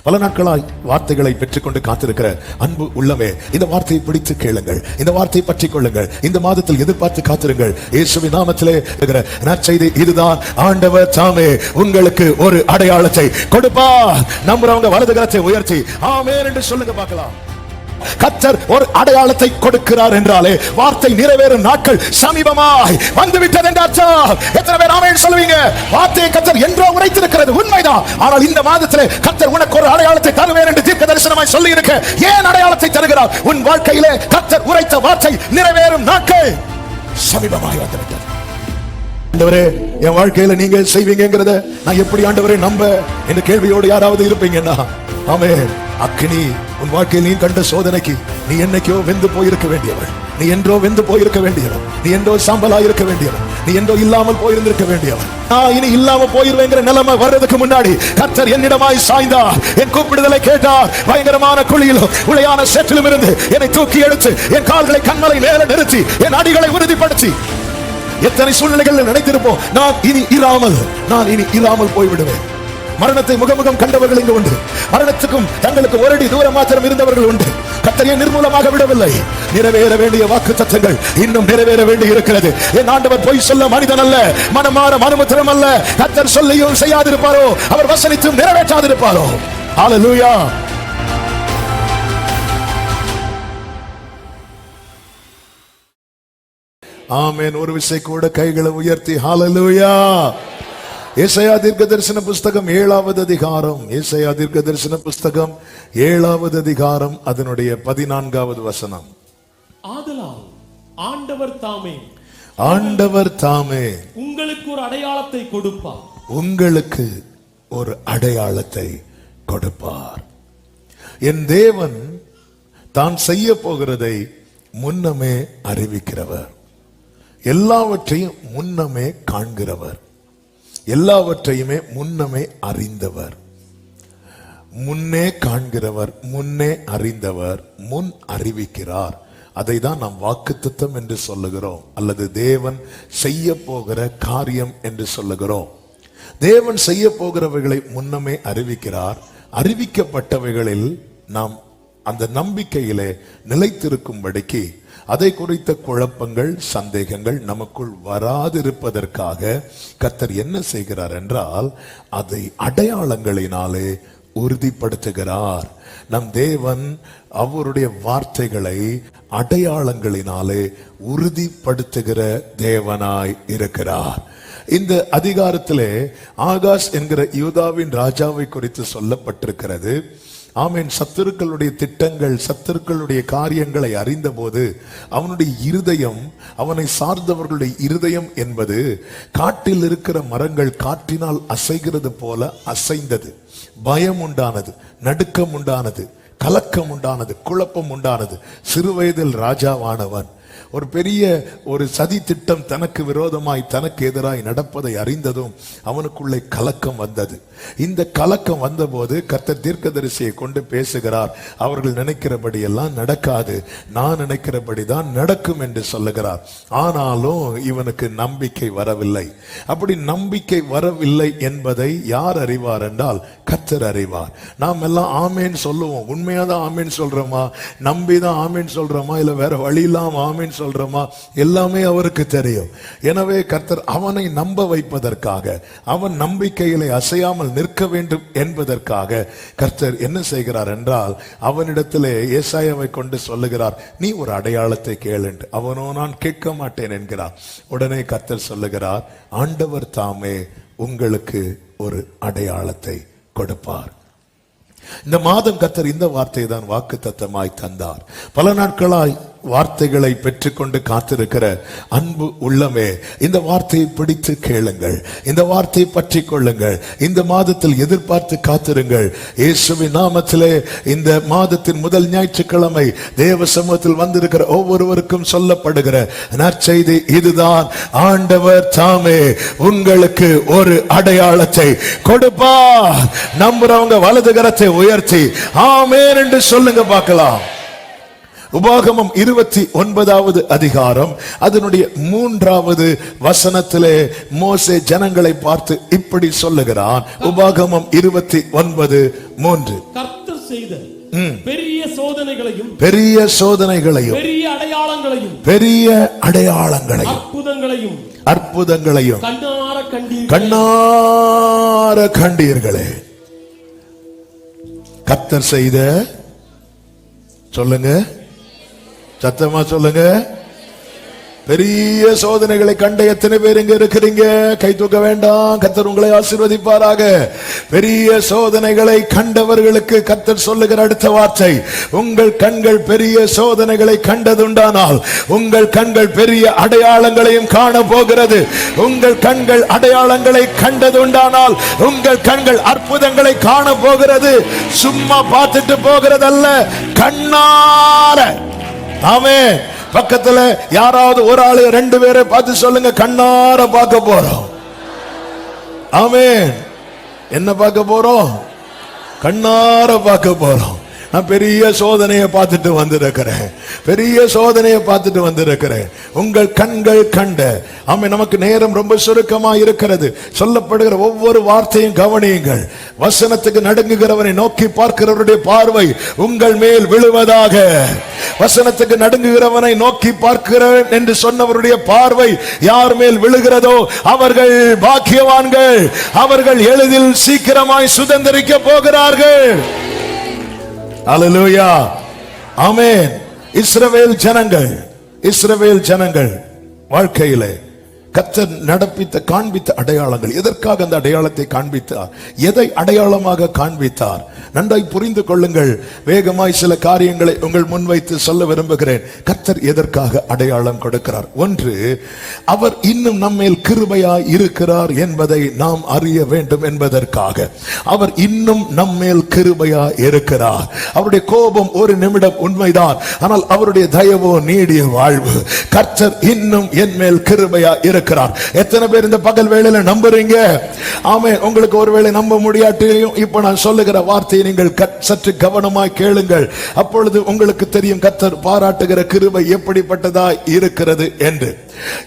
பல நாட்களாய் வார்த்தைகளை பெற்றுக்கொண்டு காத்திருக்கிற அன்பு உள்ளமே, இந்த வார்த்தையை பிடித்து கேளுங்கள், இந்த வார்த்தையை பற்றி கொள்ளுங்கள். இந்த மாதத்தில் எதிர்பார்த்து காத்திருங்கள். இயேசுவின் நாமத்திலே இருக்கிற நற்செய்தி இதுதான். ஆண்டவர் தாமே உங்களுக்கு ஒரு அடையாளத்தை கொடுப்பார். நம்புறவங்க வலது கரத்தை உயர்த்தி ஆமென் என்று சொல்லுங்க பார்க்கலாம். கர்த்தர் ஒரு அடையாளத்தை கொடுக்கிறார் என்றாலே வார்த்தை நிறைவேறும் நாட்கள் சமீபமாய் வந்துவிட்டது என்று அர்த்தம். எத்தனை பேர் ஆமென் சொல்லுவீங்க? வார்த்தையை கர்த்தர் என்றோ உரைத்திருக்கிறது உண்மைதான். ஆனால் இந்த மாதத்திலே கர்த்தர் உனக்கு ஒரு அடையாளத்தை தருவேன் என்று தீர்க்க தரிசனமாய் சொல்லி இருக்க. ஏன் அடையாளத்தை தருகிறார்? உன் வாழ்க்கையிலே கர்த்தர் உரைத்த வார்த்தை நிறைவேறும் நாட்கள் சமீபமாய் வந்துவிட்டது. ஆண்டவரே, என் வாழ்க்கையில நீங்க செய்வீங்கிறத நான் எப்படி ஆண்டவரே நம்ப என்ற கேள்வியோடு யாராவது இருப்பீங்கன்னா, ஆமென். அக்கினி உன் வாழ்க்கையில் நீ கண்ட சோதனைக்கு நீ என்னைக்கோ வெந்து போயிருக்க வேண்டியவள், நீ என்றோ வெந்து போயிருக்க வேண்டியவன், நீ என்றோ சாம்பலா இருக்க வேண்டியவன், நீ என்றோ இல்லாமல் போயிருந்திருக்க வேண்டியவன். நான் இனி இல்லாம போயிருவேங்கிற நிலைமை வர்றதுக்கு முன்னாடி கர்த்தர் என்னிடமாய் சாய்ந்தார், என் கூப்பிடுதலை கேட்டார். பயங்கரமான குழியிலும் உளையான சேற்றிலும் இருந்து என்னை தூக்கி எடுத்து என் கால்களை கண்மலை மேல நிறுத்தி என் அடிகளை உறுதிப்படுத்தி. எத்தனை சூழ்நிலைகள் நினைத்திருப்போம், நான் இனி இராமல் போய்விடுவேன். மரணத்தை முகமுகம் கண்டவர்கள் இங்கு உண்டு. மரணத்துக்கும் தங்களுக்கு ஒரு அடி தூரம் மாத்திரம் இருந்தவர்கள் உண்டு. கர்த்தரை நிர்மூலமாக விடவில்லை. நிறைவேற வேண்டிய வாக்குத்தத்தங்கள் இன்னும் நிறைவேற வேண்டி இருக்கிறது. என் ஆண்டவர் பொய் சொல்ல மனிதன் அல்ல, மனமாற மனுமுத்திரம் அல்ல. கர்த்தர் சொல்லியும் செய்யாதிருப்பாரோ, அவர் வசனித்தும் நிறைவேற்றாதிருப்பாரோ. ஹல்லேலூயா. ஆமென். ஒரு விசை கூட கைகளை உயர்த்தி ஹல்லேலூயா. ஏசாயா தீர்க்கதரிசன புஸ்தகம் 7வது அதிகாரம், ஏசாயா தீர்க்கதரிசன புஸ்தகம் 7வது அதிகாரம் அதனுடைய 14வது வசனம். ஆதலால் ஆண்டவர் தாமே உங்களுக்கு ஒரு அடையாளத்தை கொடுப்பார். உங்களுக்கு ஒரு அடையாளத்தை கொடுப்பார். என் தேவன் தான் செய்ய போகிறதை முன்னமே அறிவிக்கிறவர், எல்லாவற்றையும் முன்னமே காண்கிறவர், எல்லாவற்றையுமே முன்னமே அறிந்தவர். முன்னே காண்கிறவர், முன்னே அறிந்தவர், முன் அறிவிக்கிறார். அதை தான் நாம் வாக்குத்தத்தம் என்று சொல்லுகிறோம், அல்லது தேவன் செய்ய போகிற காரியம் என்று சொல்லுகிறோம். தேவன் செய்ய போகிறவைகளை முன்னமே அறிவிக்கிறார். அறிவிக்கப்பட்டவைகளில் நாம் அந்த நம்பிக்கையிலே நிலைத்திருக்கும்படிக்கு அதை குறித்த குழப்பங்கள், சந்தேகங்கள் நமக்குள் வராதிருப்பதற்காக கர்த்தர் என்ன செய்கிறார் என்றால், அதை அடையாளங்களினாலே உறுதிப்படுத்துகிறார். நம் தேவன் அவருடைய வார்த்தைகளை அடையாளங்களினாலே உறுதிப்படுத்துகிற தேவனாய் இருக்கிறார். இந்த அதிகாரத்திலே ஆகாஸ் என்கிற யூதாவின் ராஜாவை குறித்து சொல்லப்பட்டிருக்கிறது. ஆமென். சத்துருக்களுடைய திட்டங்கள், சத்துருக்களுடைய காரியங்களை அறிந்த போது அவனுடைய இருதயம், அவனை சார்ந்தவர்களுடைய இருதயம் என்பது காட்டில் இருக்கிற மரங்கள் காற்றினால் அசைகிறது போல அசைந்தது. பயம் உண்டானது, நடுக்கம் உண்டானது, கலக்கம் உண்டானது, குழப்பம் உண்டானது. சிறுவயதில் ராஜாவானவன் ஒரு பெரிய ஒரு சதி திட்டம் தனக்கு விரோதமாய், தனக்கு எதிராய் நடப்பதை அறிந்ததும் அவனுக்குள்ளே கலக்கம் வந்தது. இந்த கலக்கம் வந்தபோது கர்த்தர் தீர்க்கதரிசியை கொண்டு பேசுகிறார். அவர்கள் நினைக்கிறபடி எல்லாம் நடக்காது, நான் நினைக்கிறபடி தான் நடக்கும் என்று சொல்லுகிறார். ஆனாலும் இவனுக்கு நம்பிக்கை வரவில்லை. அப்படி நம்பிக்கை வரவில்லை என்பதை யார் அறிவார் என்றால் கர்த்தர் அறிவார். நாம் எல்லாம் ஆமேன் சொல்லுவோம். உண்மையாதான் ஆமேன் சொல்றோமா, நம்பிதான் ஆமேன் சொல்றோமா, இல்ல வேற வழி இல்லாம ஆமேன் சொல்றோமா, எல்லாமே அவருக்கு தெரியும். எனவே கர்த்தர் அவனை நம்ப வைப்பதற்காக, அவன் நம்பிக்கையிலே அசையாமல் நிற்க வேண்டும் என்பதற்காக கர்த்தர் என்ன செய்கிறார் என்றால், அவனிடத்திலே ஏசாயாவை கொண்டு சொல்லுகிறார், நீ ஒரு அடையாளத்தை கேளு. அவனோ நான் கேட்க மாட்டேன் என்கிறார். உடனே கர்த்தர் சொல்லுகிறார், ஆண்டவர் தாமே உங்களுக்கு ஒரு அடையாளத்தை கொடுப்பார். இந்த மாதம் கர்த்தர் இந்த வார்த்தையை தான் வாக்குத்தத்தமாய் தந்தார். பல நாட்களாய் வார்த்தைகளை பெற்றுக்கொண்டு காத்திருக்கிற அன்பு உள்ளமே, இந்த வார்த்தையை பிடித்து கேளுங்கள், இந்த வார்த்தையை பற்றி கொள்ளுங்கள். இந்த மாதத்தில் எதிர்பார்த்து காத்திருங்கள். இயேசுவின் நாமத்திலே இந்த மாதத்தின் முதல் ஞாயிற்றுக்கிழமை தேவ சமூகத்தில் வந்திருக்கிற ஒவ்வொருவருக்கும் சொல்லப்படுகிற நற்செய்தி இதுதான். ஆண்டவர் தாமே உங்களுக்கு ஒரு அடையாளத்தை கொடுப்பார். நம்புறவங்க வலது கரத்தை உயர்த்தி ஆமென் என்று சொல்லுங்க பார்க்கலாம். உபாகமம் 29வது அதிகாரம் அதனுடைய 3வது வசனத்திலே மோசே ஜனங்களை பார்த்து இப்படி சொல்லுகிறான். உபாகமம் 29:3. கர்த்தர் செய்த பெரிய சோதனைகளையும் பெரிய அடையாளங்களையும் அற்புதங்களையும் கண்ணார கண்டீர்களே. கர்த்தர் செய்த, சொல்லுங்க, சத்தமா சொல்லுங்க, பெரிய சோதனைகளை கண்ட எத்தனை பேர் இங்க இருக்கிறீங்க? கை தூக்க வேண்டாம். கர்த்தர் உங்களை ஆசீர்வதிப்பாராக. பெரிய சோதனைகளை கண்டவர்களுக்கு கர்த்தர் சொல்லுகிற அடுத்த வார்த்தை, உங்கள் கண்கள் பெரிய சோதனைகளை கண்டதுண்டானால் உங்கள் கண்கள் பெரிய அடையாளங்களையும் காண போகிறது. உங்கள் கண்கள் அடையாளங்களை கண்டதுண்டானால் உங்கள் கண்கள் அற்புதங்களை காண போகிறது. சும்மா பார்த்துட்டு போகிறதல்ல, கண்ணார. ஆமென். பக்கத்துல யாராவது ஒரு ஆளு 2 பேரை பார்த்து சொல்லுங்க, கண்ணார பார்க்க போறோம். ஆமென். என்ன பார்க்க போறோம்? கண்ணார பார்க்க போறோம். நான் பெரிய சோதனையை பார்த்துட்டு வந்திருக்கிறேன். உங்கள் கண்கள் கண்ட. ஆமென். நமக்கு நேரம் ரொம்ப சுருக்கமா இருக்கிறது. சொல்லப்படுகிற ஒவ்வொரு வார்த்தையும் கவனியுங்கள். வசனத்துக்கு நடுங்குகிறவனை நோக்கி பார்க்கிறவருடைய பார்வை உங்கள் மேல் விழுவதாக. வசனத்துக்கு நடுங்குகிறவனை நோக்கி பார்க்கிறேன் என்று சொன்னவருடைய பார்வை யார் மேல் விழுகிறதோ அவர்கள் பாக்கியவான்கள். அவர்கள் எளிதில் சீக்கிரமாய் சுதந்திரிக்க போகிறார்கள். அல்லேலூயா. ஆமென். இஸ்ரவேல் ஜனங்கள் வாழ்க்கையிலே கர்த்தர் நடப்பித்த காண்பித்த அடையாளங்கள். எதற்காக அந்த அடையாளத்தை காண்பித்தார்? எதை அடையாளமாக காண்பித்தார்? நன்றாய் புரிந்து கொள்ளுங்கள். வேகமாய் சில காரியங்களை உங்கள் முன்வைத்து சொல்ல விரும்புகிறேன். கர்த்தர் எதற்காக அடையாளம் கொடுக்கிறார்? ஒன்று, அவர் இன்னும் நம்மேல் கிருபையாய் இருக்கிறார் என்பதை நாம் அறிய வேண்டும் என்பதற்காக. அவர் இன்னும் நம்மேல் கிருபையாய் இருக்கிறார். அவருடைய கோபம் ஒரு நிமிடம் உண்மைதான், ஆனால் அவருடைய தயவோ நீடிய வாழ்வு. கர்த்தர் இன்னும் என் மேல் கிருபையாய் இருக்கிறார். எத்தனை பேர் இந்த பகல் வேளையில நம்புறீங்க? ஆமென். உங்களுக்கு ஒருவேளை நம்ப முடியாட்டியும் இப்ப நான் சொல்லுகிற வார்த்தையை நீங்கள் சற்று கவனமாய் கேளுங்கள். அப்பொழுது உங்களுக்கு தெரியும் கர்த்தர் பாராட்டுகிற கிருபை எப்படிப்பட்டதா இருக்கிறது என்று.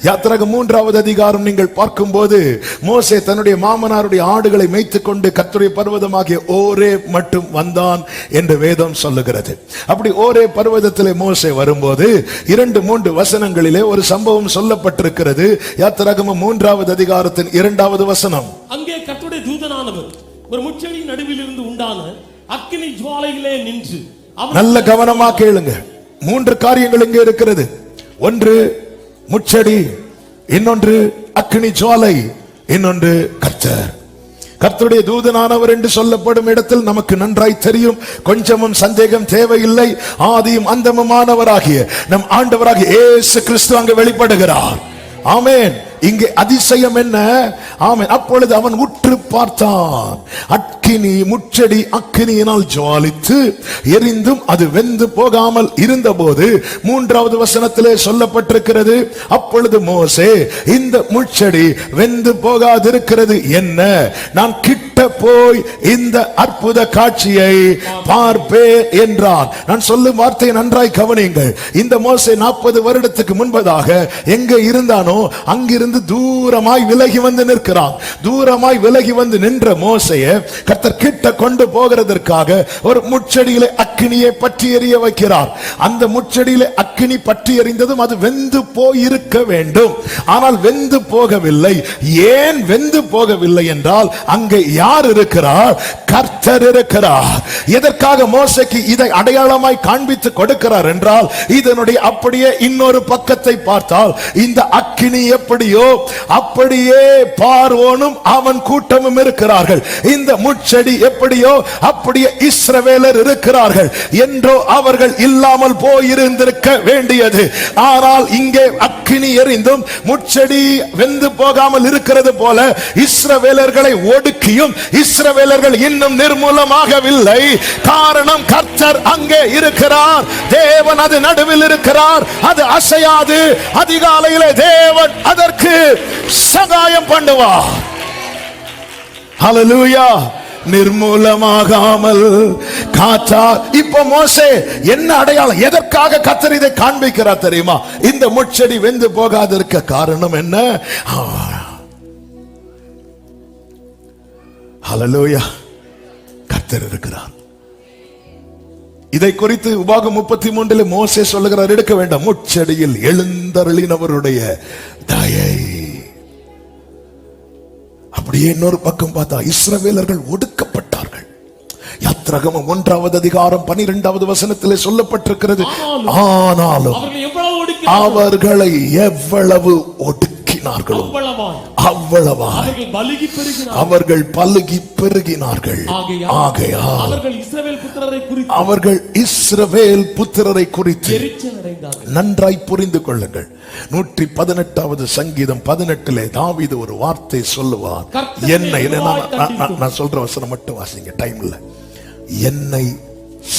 யாத்திராகமம் 3வது அதிகாரம் நீங்கள் பார்க்கும்போது மோசே தன்னுடைய மாமனாருடைய ஆடுகளை மேய்த்துக் கொண்டு கர்த்தருடைய பர்வதமாகிய ஓரே மட்டும் வந்தான் என்று வேதம் சொல்லுகிறது. அப்படி ஓரே பர்வதத்திலே மோசே வரும்போது 2-3 வசனங்களிலே ஒரு சம்பவம் சொல்லப்பட்டிருக்கிறது. யாத்திராகமம் 3வது அதிகாரத்தின் 2வது வசனம். அங்கே கர்த்தருடைய தூதனானவர் ஒரு முட்செடி நடுவில் இருந்து உண்டான அக்கினி ஜுவாலையிலே நின்று. நல்ல கவனமா கேளுங்க. 3 காரியங்கள் இங்கே இருக்கிறது. ஒன்று முட்செடி, இன்னொன்று அக்கினி ஜுவாலை, இன்னொன்று கர்த்தர். கர்த்தருடைய தூதனானவர் என்று சொல்லப்படும் இடத்தில் நமக்கு நன்றாய் தெரியும், கொஞ்சமும் சந்தேகம் தேவையில்லை. ஆதியும் அந்தமுமானவராகிய நம் ஆண்டவராகிய இயேசு கிறிஸ்து அங்கு வெளிப்படுகிறார். ஆமென். இங்கே அதிசயம் என்ன? ஆமென். அப்பொழுது அவன் உற்று பார்த்தான். அக்கினி முட்செடி அக்கினியினால் ஜுவாலித்து எரிந்தும் அது வெந்து போகாமல் இருந்தபோது 3வது வசனத்திலே சொல்லப்பட்டிருக்கிறது, அப்பொழுது மோசே, இந்த முட்செடி வெந்து போகாதிருக்கிறது என்ன? நான் கிட்ட போய் இந்த அற்புத காட்சியை பார்ப்பேன் என்றான். நான் சொல்லும் வார்த்தையை நன்றாய் கவனியுங்கள். இந்த மோசே 40 வருடத்துக்கு முன்பதாக எங்கே இருந்தானோ அங்கிருந்து தூரமாய் விலகி வந்து நிற்கிறான். தூரமாய் விலகி வந்து நின்ற மோசையை கர்த்தர் கிட்ட கொண்டு போகிறதற்காக ஒரு முட்செடியிலே அக்கினியை பற்றி எரிய வைக்கிறார். அந்த முட்செடியிலே அக்கினி பற்றி எரிந்ததும் அது வெந்து போயிருக்க வேண்டும். ஆனால் வெந்து போகவில்லை. ஏன் வெந்து போகவில்லை என்றால் அங்கே யார் இருக்கிறார்? கர்த்தர் இருக்கிறார். எதற்காக மோசேக்கு இதை அடையாளமாய் காண்பித்து கொடுக்கிறார் என்றால், இதனுடைய அப்படியே இன்னொரு பக்கத்தை பார்த்தால் இந்த அக்கினி எப்படியோ அப்படியே பார்வோனும் அவன் கூட்டமும் இருக்கிறார்கள். இந்த முட்செடி எப்படியோ அப்படியே இஸ்ரவேலர் இருக்கிறார்கள். என்றோ அவர்கள் இல்லாமல் போயிருந்திருக்க வேண்டியது. ஆனால் இங்கே அக்கினி எரிந்தும் முட்செடி வெந்து போகாமல் இருக்கிறது போல இஸ்ரவேலர்களை ஒடுக்கியும் இஸ்ரவேலர்கள் இன்னும் நிர்மூலமாகவில்லை. காரணம், கர்த்தர் அங்கே இருக்கிறார். தேவன் அது நடுவில் இருக்கிறார். அது அசையாது. அதிகாலையிலே தேவன் அதற்கு சகாயம் பண்ணுவார். ஹல்லேலூயா. நிர்மூலமாகாமல் காத்தா. இப்ப மோசே என்ன அடையாளம், எதற்காக கர்த்தர் இதை காண்பிக்கிறார் தெரியுமா? இந்த முட்செடி வெந்து போகாதிருக்க காரணம் என்ன? ஹல்லேலூயா, கர்த்தர் இருக்கிறார். இதை குறித்து உபாகம் 33 மோசே சொல்லுகிறார், எடுக்க வேண்டாம், முட்செடியில் எழுந்தருளினவருடைய தயை. அப்படியே இன்னொரு பக்கம் பார்த்தா இஸ்ரவேலர்கள் ஒடுக்கப்பட்டார்கள். யாத்ராகமம் 1 அதிகாரம் 12 வசனத்திலே சொல்லப்பட்டிருக்கிறது, ஆனாலும் அவர்களை எவ்வளவு ஒடுக்கினார்களோ அவ்வளவா அவர்கள் பலுகி பெருகினார்கள். ஆகையால் அவர்கள் இஸ்ரவேல் புத்திரரை குறித்து நன்றாய் புரிந்து கொள்ளுங்கள். 118வது சங்கீதம் 18 தாவீது ஒரு வார்த்தை சொல்லுவார், என்னை, நான் சொல்ற வசனம் மட்டும் வாசிங்க, டைம் இல்ல. என்னை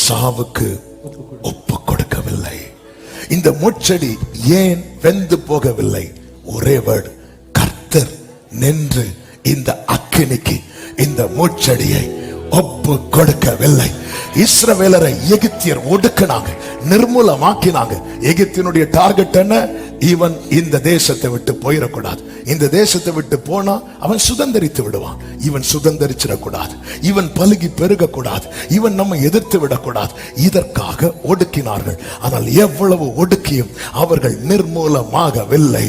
சாவுக்கு ஒப்பு கொடுக்கவில்லை. இந்த முட்செடி ஏன் வெந்து போகவில்லை? ஒரே வேர்டு, கர்த்தர் நின்று இந்த அக்கினிக்கு இந்த முட்செடியை ஒப்பு கொடுக்கவில்லை. இஸ்ரவேலரை எகிப்தியர் ஒடுக்கினாங்க, நிர்மூலமாக்கினாங்க. எகிப்தியனுடைய டார்கெட் என்ன? இவன் இந்த தேசத்தை விட்டு போயிடக்கூடாது. இந்த தேசத்தை விட்டு போனா அவன் சுதந்திரித்து விடுவான். இவன் சுதந்திரிச்சிடக்கூடாது, இவன் பலுகி பெருகக்கூடாது, இவன் நம்ம எதிர்த்து விடக்கூடாது. இதற்காக ஒடுக்கினார்கள். ஆனால் எவ்வளவு ஒடுக்கியும் அவர்கள் நிர்மூலமாகவில்லை.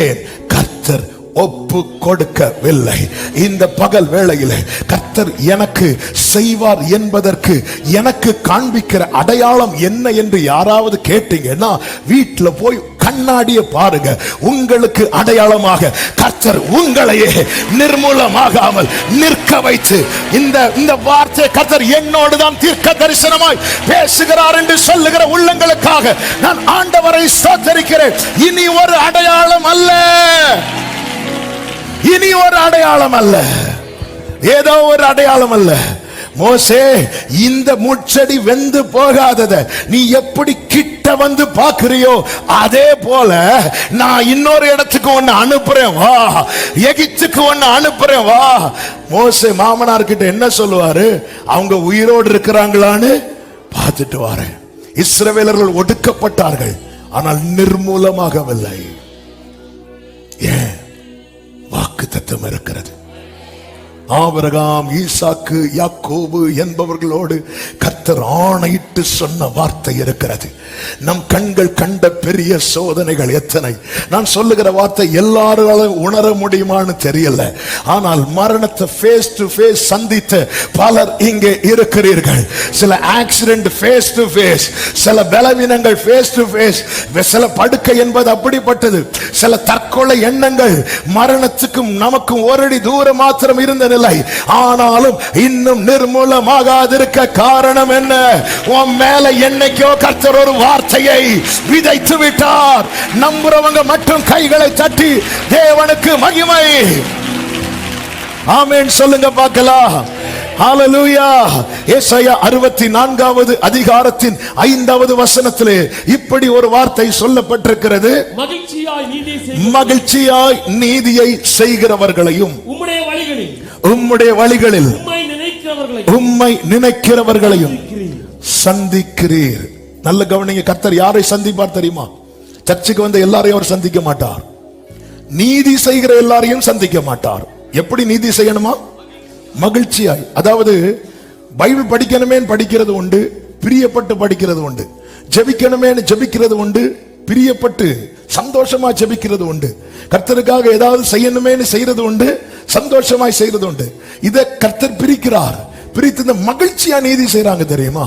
ஏன்? கர்த்தர் ஒப்பு கொடுக்கவில்லை. இந்த பகல் வேளையிலே கர்த்தர் எனக்கு செய்வார் என்பதற்கு எனக்கு காண்பிக்கிற அடையாளம் என்ன என்று யாராவது கேட்டீங்கன்னா, வீட்டுல போய் கண்ணாடியை பாருங்க. உங்களுக்கு அடையாளமாக கர்த்தர் உங்களையே நிர்மூலமாகாமல் நிற்க வைத்து, இந்த வார்த்தை கர்த்தர் என்னோடு தான் தீர்க்க தரிசனமாய் பேசுகிறார் என்று சொல்லுகிற உள்ளங்களுக்காக நான் ஆண்டவரை ஸ்தோத்திரிக்கிறேன். இனி ஒரு அடையாளம் அல்ல, இனி ஒரு அடையாளம் அல்ல, ஏதோ ஒரு அடையாளம் அல்ல. மோசே, இந்த முட்செடி வெந்து போகாதத நீ எப்படி கிட்ட வந்து பாக்குறியோ, அதே போல நான் இன்னொரு இடத்துக்கு ஒன்னு அனுப்புறேன் வா, எகிப்துக்கு ஒன்னு அனுப்புறேன் வா. மோசே மாமனார் கிட்ட என்ன சொல்லுவாரு? அவங்க உயிரோடு இருக்கிறாங்களான்னு பார்த்துட்டு வாரேன். இஸ்ரவேலர்கள் ஒடுக்கப்பட்டார்கள், ஆனால் நிர்மூலமாகவில்லை. ஏன்? வாக்கு தத்தம் இருக்கிறது. ஆபிரகாம், ஈசாக்கு, யாக்கோபு என்பவர்களோடு கர்த்தர் ஆணையிட்டு சொன்ன வார்த்தை இருக்கிறது. நம் கண்கள் கண்ட பெரிய சோதனைகள் எத்தனை! நான் சொல்லுகிற வார்த்தை எல்லாராலும் உணர முடியுமான்னு தெரியல, ஆனால் மரணத்தை ஃபேஸ் டு ஃபேஸ் சந்தித்த பலர் இங்கே இருக்கிறீர்கள். சில ஆக்சிடென்ட் ஃபேஸ் டு ஃபேஸ், சில பலவீனங்கள் ஃபேஸ் டு ஃபேஸ், சில படுக்கை என்பது அப்படிப்பட்டது, சில தற்கொலை எண்ணங்கள் மரணத்துக்கும் நமக்கும் ஒரு அடி தூரம் மாத்திரம் இருந்த நிலை. ஆனாலும் இன்னும் நிர்மூலமாகாதிருக்க காரணம் என்ன? உன் மேல என்னைக்கோ கர்த்தர் ஒரு வார்த்தையை விதைத்து விட்டார். நம்புறவங்க மட்டும் கைகளை தட்டி தேவனுக்கு மகிமை, ஆமென் சொல்லுங்க பார்க்கலாம். ஹல்லேலூயா. ஏசாயா 64வது அதிகாரத்தின் 5வது வசனத்திலே இப்படி ஒரு வார்த்தை சொல்லப்பட்டிருக்கிறது, மகிழ்ச்சியாய் நீதியை செய்கிறவர்களையும் உம்முடைய வழிகளில் உம்மை நினைக்கிறவர்களையும் சந்திக்கிறீர். நல்ல கவனிங்க, கர்த்தர் யாரை சந்திப்பார் தெரியுமா? சர்ச்சுக்கு வந்த எல்லாரையும் அவர் சந்திக்க மாட்டார். நீதி செய்கிற எல்லாரையும் சந்திக்க மாட்டார். எப்படி நீதி செய்யணுமா? மகிழ்ச்சியாய். அதாவது பைபிள் படிக்கணுமே படிக்கிறது உண்டு, பிரியப்பட்டு படிக்கிறது உண்டு. ஜெபிக்கணுமே ஜெபிக்கிறது உண்டு, பிரியப்பட்டு சந்தோஷமா ஜெபிக்கிறது உண்டு. கர்த்தருக்காக ஏதாவது செய்யணுமே செய்யறது உண்டு, சந்தோஷமாய் செய்யறது உண்டு. இதை கர்த்தர் பிரிக்கிறார். பிரித்து இந்த மகிழ்ச்சியா நீதி செய்யறாங்க தெரியுமா?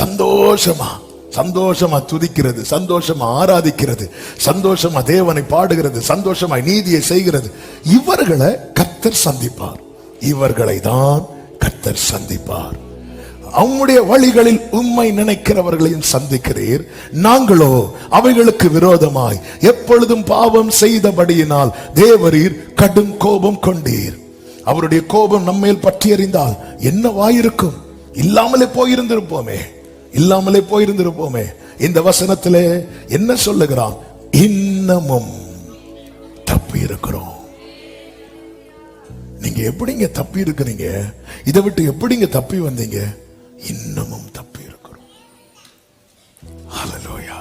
சந்தோஷமா சந்தோஷமா துதிக்கிறது, சந்தோஷமா ஆராதிக்கிறது, சந்தோஷமா தேவனை பாடுகிறது, சந்தோஷமா நீதியை செய்கிறது. இவர்களை கர்த்தர் சந்திப்பார். இவர்களை தான் கர்த்தர் சந்திப்பார். அவங்களுடைய வழிகளில் உம்மை நினைக்கிறவர்களையும் சந்திக்கிறீர். நாங்களோ அவைகளுக்கு விரோதமாய் எப்பொழுதும் பாவம் செய்தபடியினால் தேவரீர் கடும் கோபம் கொண்டீர். அவருடைய கோபம் நம்மேல் பற்றி எறிந்தால் என்னவாயிருக்கும்? இல்லாமலே போயிருந்திருப்போமே, இல்லாமலே போயிருந்திருப்போமே. இந்த வசனத்திலே என்ன சொல்லுகிறான்? இன்னமும் தப்பி இருக்கிறோம். நீங்க நீங்க எப்படிங்க தப்பி இருக்கிறீங்க? இதை விட்டு எப்படிங்க தப்பி வந்தீங்க? இன்னமும் தப்பி இருக்கிறோம். ஹல்லேலூயா.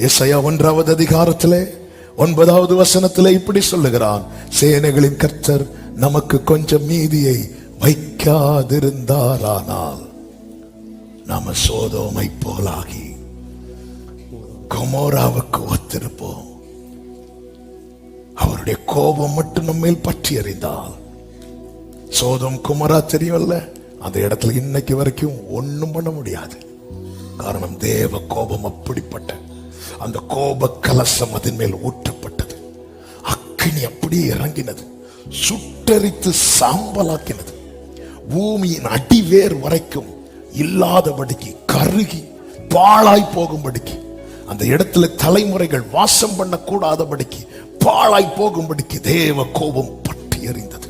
ஏசாயா 1வது அதிகாரத்திலே 9வது வசனத்திலே இப்படி சொல்லுகிறான், சேனைகளின் கர்த்தர் நமக்கு கொஞ்சம் மீதியை வைக்காதிருந்தாரானால் நாம சோதோமை போலாகி கொமோராவுக்கு ஒத்திருப்போம். அவருடைய கோபம் மட்டும் நம்ம மேல் பற்றி எறிந்தால், சோதம் குமரா தெரியும்ல, அந்த இடத்துல இன்னைக்கு வரைக்கும் ஒண்ணும் பண்ண முடியாது. காரணம், தேவ கோபம் அப்படிப்பட்ட அந்த கோப கலசம் அதன் மேல் ஊற்றப்பட்டது. அக்கினி அப்படியே இறங்கினது, சுட்டரித்து சாம்பலாக்கினது. பூமியின் அடிவேர் வரைக்கும் இல்லாதபடிக்கு கருகி பாழாய் போகும்படிக்கு, அந்த இடத்துல தலைமுறைகள் வாசம் பண்ண கூடாதபடிக்கு பாழாய் போகும்படிக்கு தேவ கோபம் பற்றி எறிந்தது.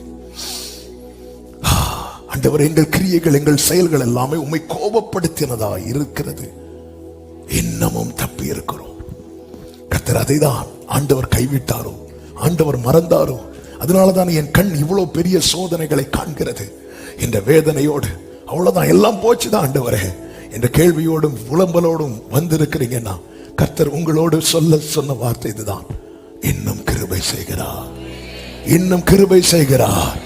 ஆண்டவர், எங்கள் கிரியைகள் எங்கள் செயல்கள் எல்லாமே உம்மை கோபப்படுத்தினதா இருக்கிறது. இன்னமும் தப்பி இருக்கிறோம். கர்த்தர் அதைதான் ஆண்டவர் கைவிட்டாரோ, ஆண்டவர் மறந்தாரோ, அதனாலதான் என் கண் இவ்வளவு பெரிய சோதனைகளை காண்கிறது என்ற வேதனையோடு, அவ்வளவுதான் எல்லாம் போச்சுதான் ஆண்டவரே என்ற கேள்வியோடும் புலம்பலோடும் வந்திருக்கிறீங்கன்னா, கர்த்தர் உங்களோடு சொன்ன வார்த்தை இதுதான், இன்னும் கிருபை செய்கிறார், இன்னும் கிருபை செய்கிறார்,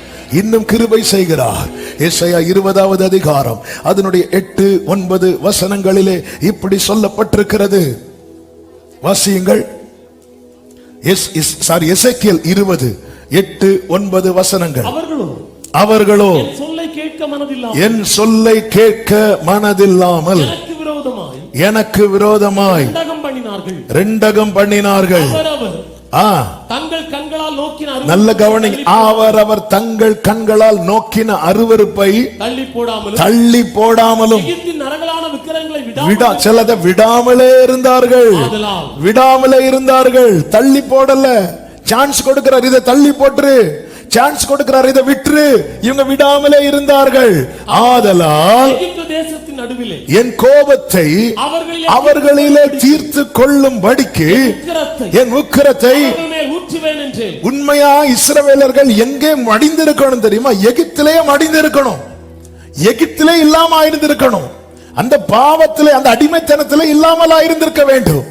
இன்னும் கிருபை செய்கிறார். ஏசாயா 20வது அதிகாரம் அதனுடைய 8, 9 வசனங்களிலே இப்படி சொல்லப்பட்டிருக்கிறது. வாசியுங்கள். எசேக்கியேல் 20, 8, 9 வசனங்கள். அவர்களோ என் சொல்லை கேட்க மனதில்லாமல் எனக்கு விரோதமாய் ரெண்டகம் பண்ணினார்கள். தங்கள் கண்களால் நோக்கின, நல்ல கவனிங்க, அவர் தங்கள் கண்களால் நோக்கின அருவருப்பை தள்ளி போடாமலும் சிலதை விடாமலே இருந்தார்கள். தள்ளி போடல, சான்ஸ் கொடுக்கிறார், இதை தள்ளி போட்டுரு, சான்ஸ் கொடுக்கிறார், இதை விட்டுரு. இவங்க விடாமலே இருந்தார்கள். ஆதலால் என் கோபத்தை அவர்களிலே தீர்த்து கொள்ளும்படிக்கு என் உக்கிரத்தை உண்மையா இஸ்ரவேலர்கள் எங்கே மடிந்திருக்கணும் தெரியுமா? எகிப்திலேயே மடிந்திருக்கணும், எகிப்திலே இல்லாம ஆயிருந்திருக்கணும், அந்த பாவத்திலே அந்த அடிமைத்தனத்திலே இல்லாமல் ஆயிருந்திருக்க வேண்டும்.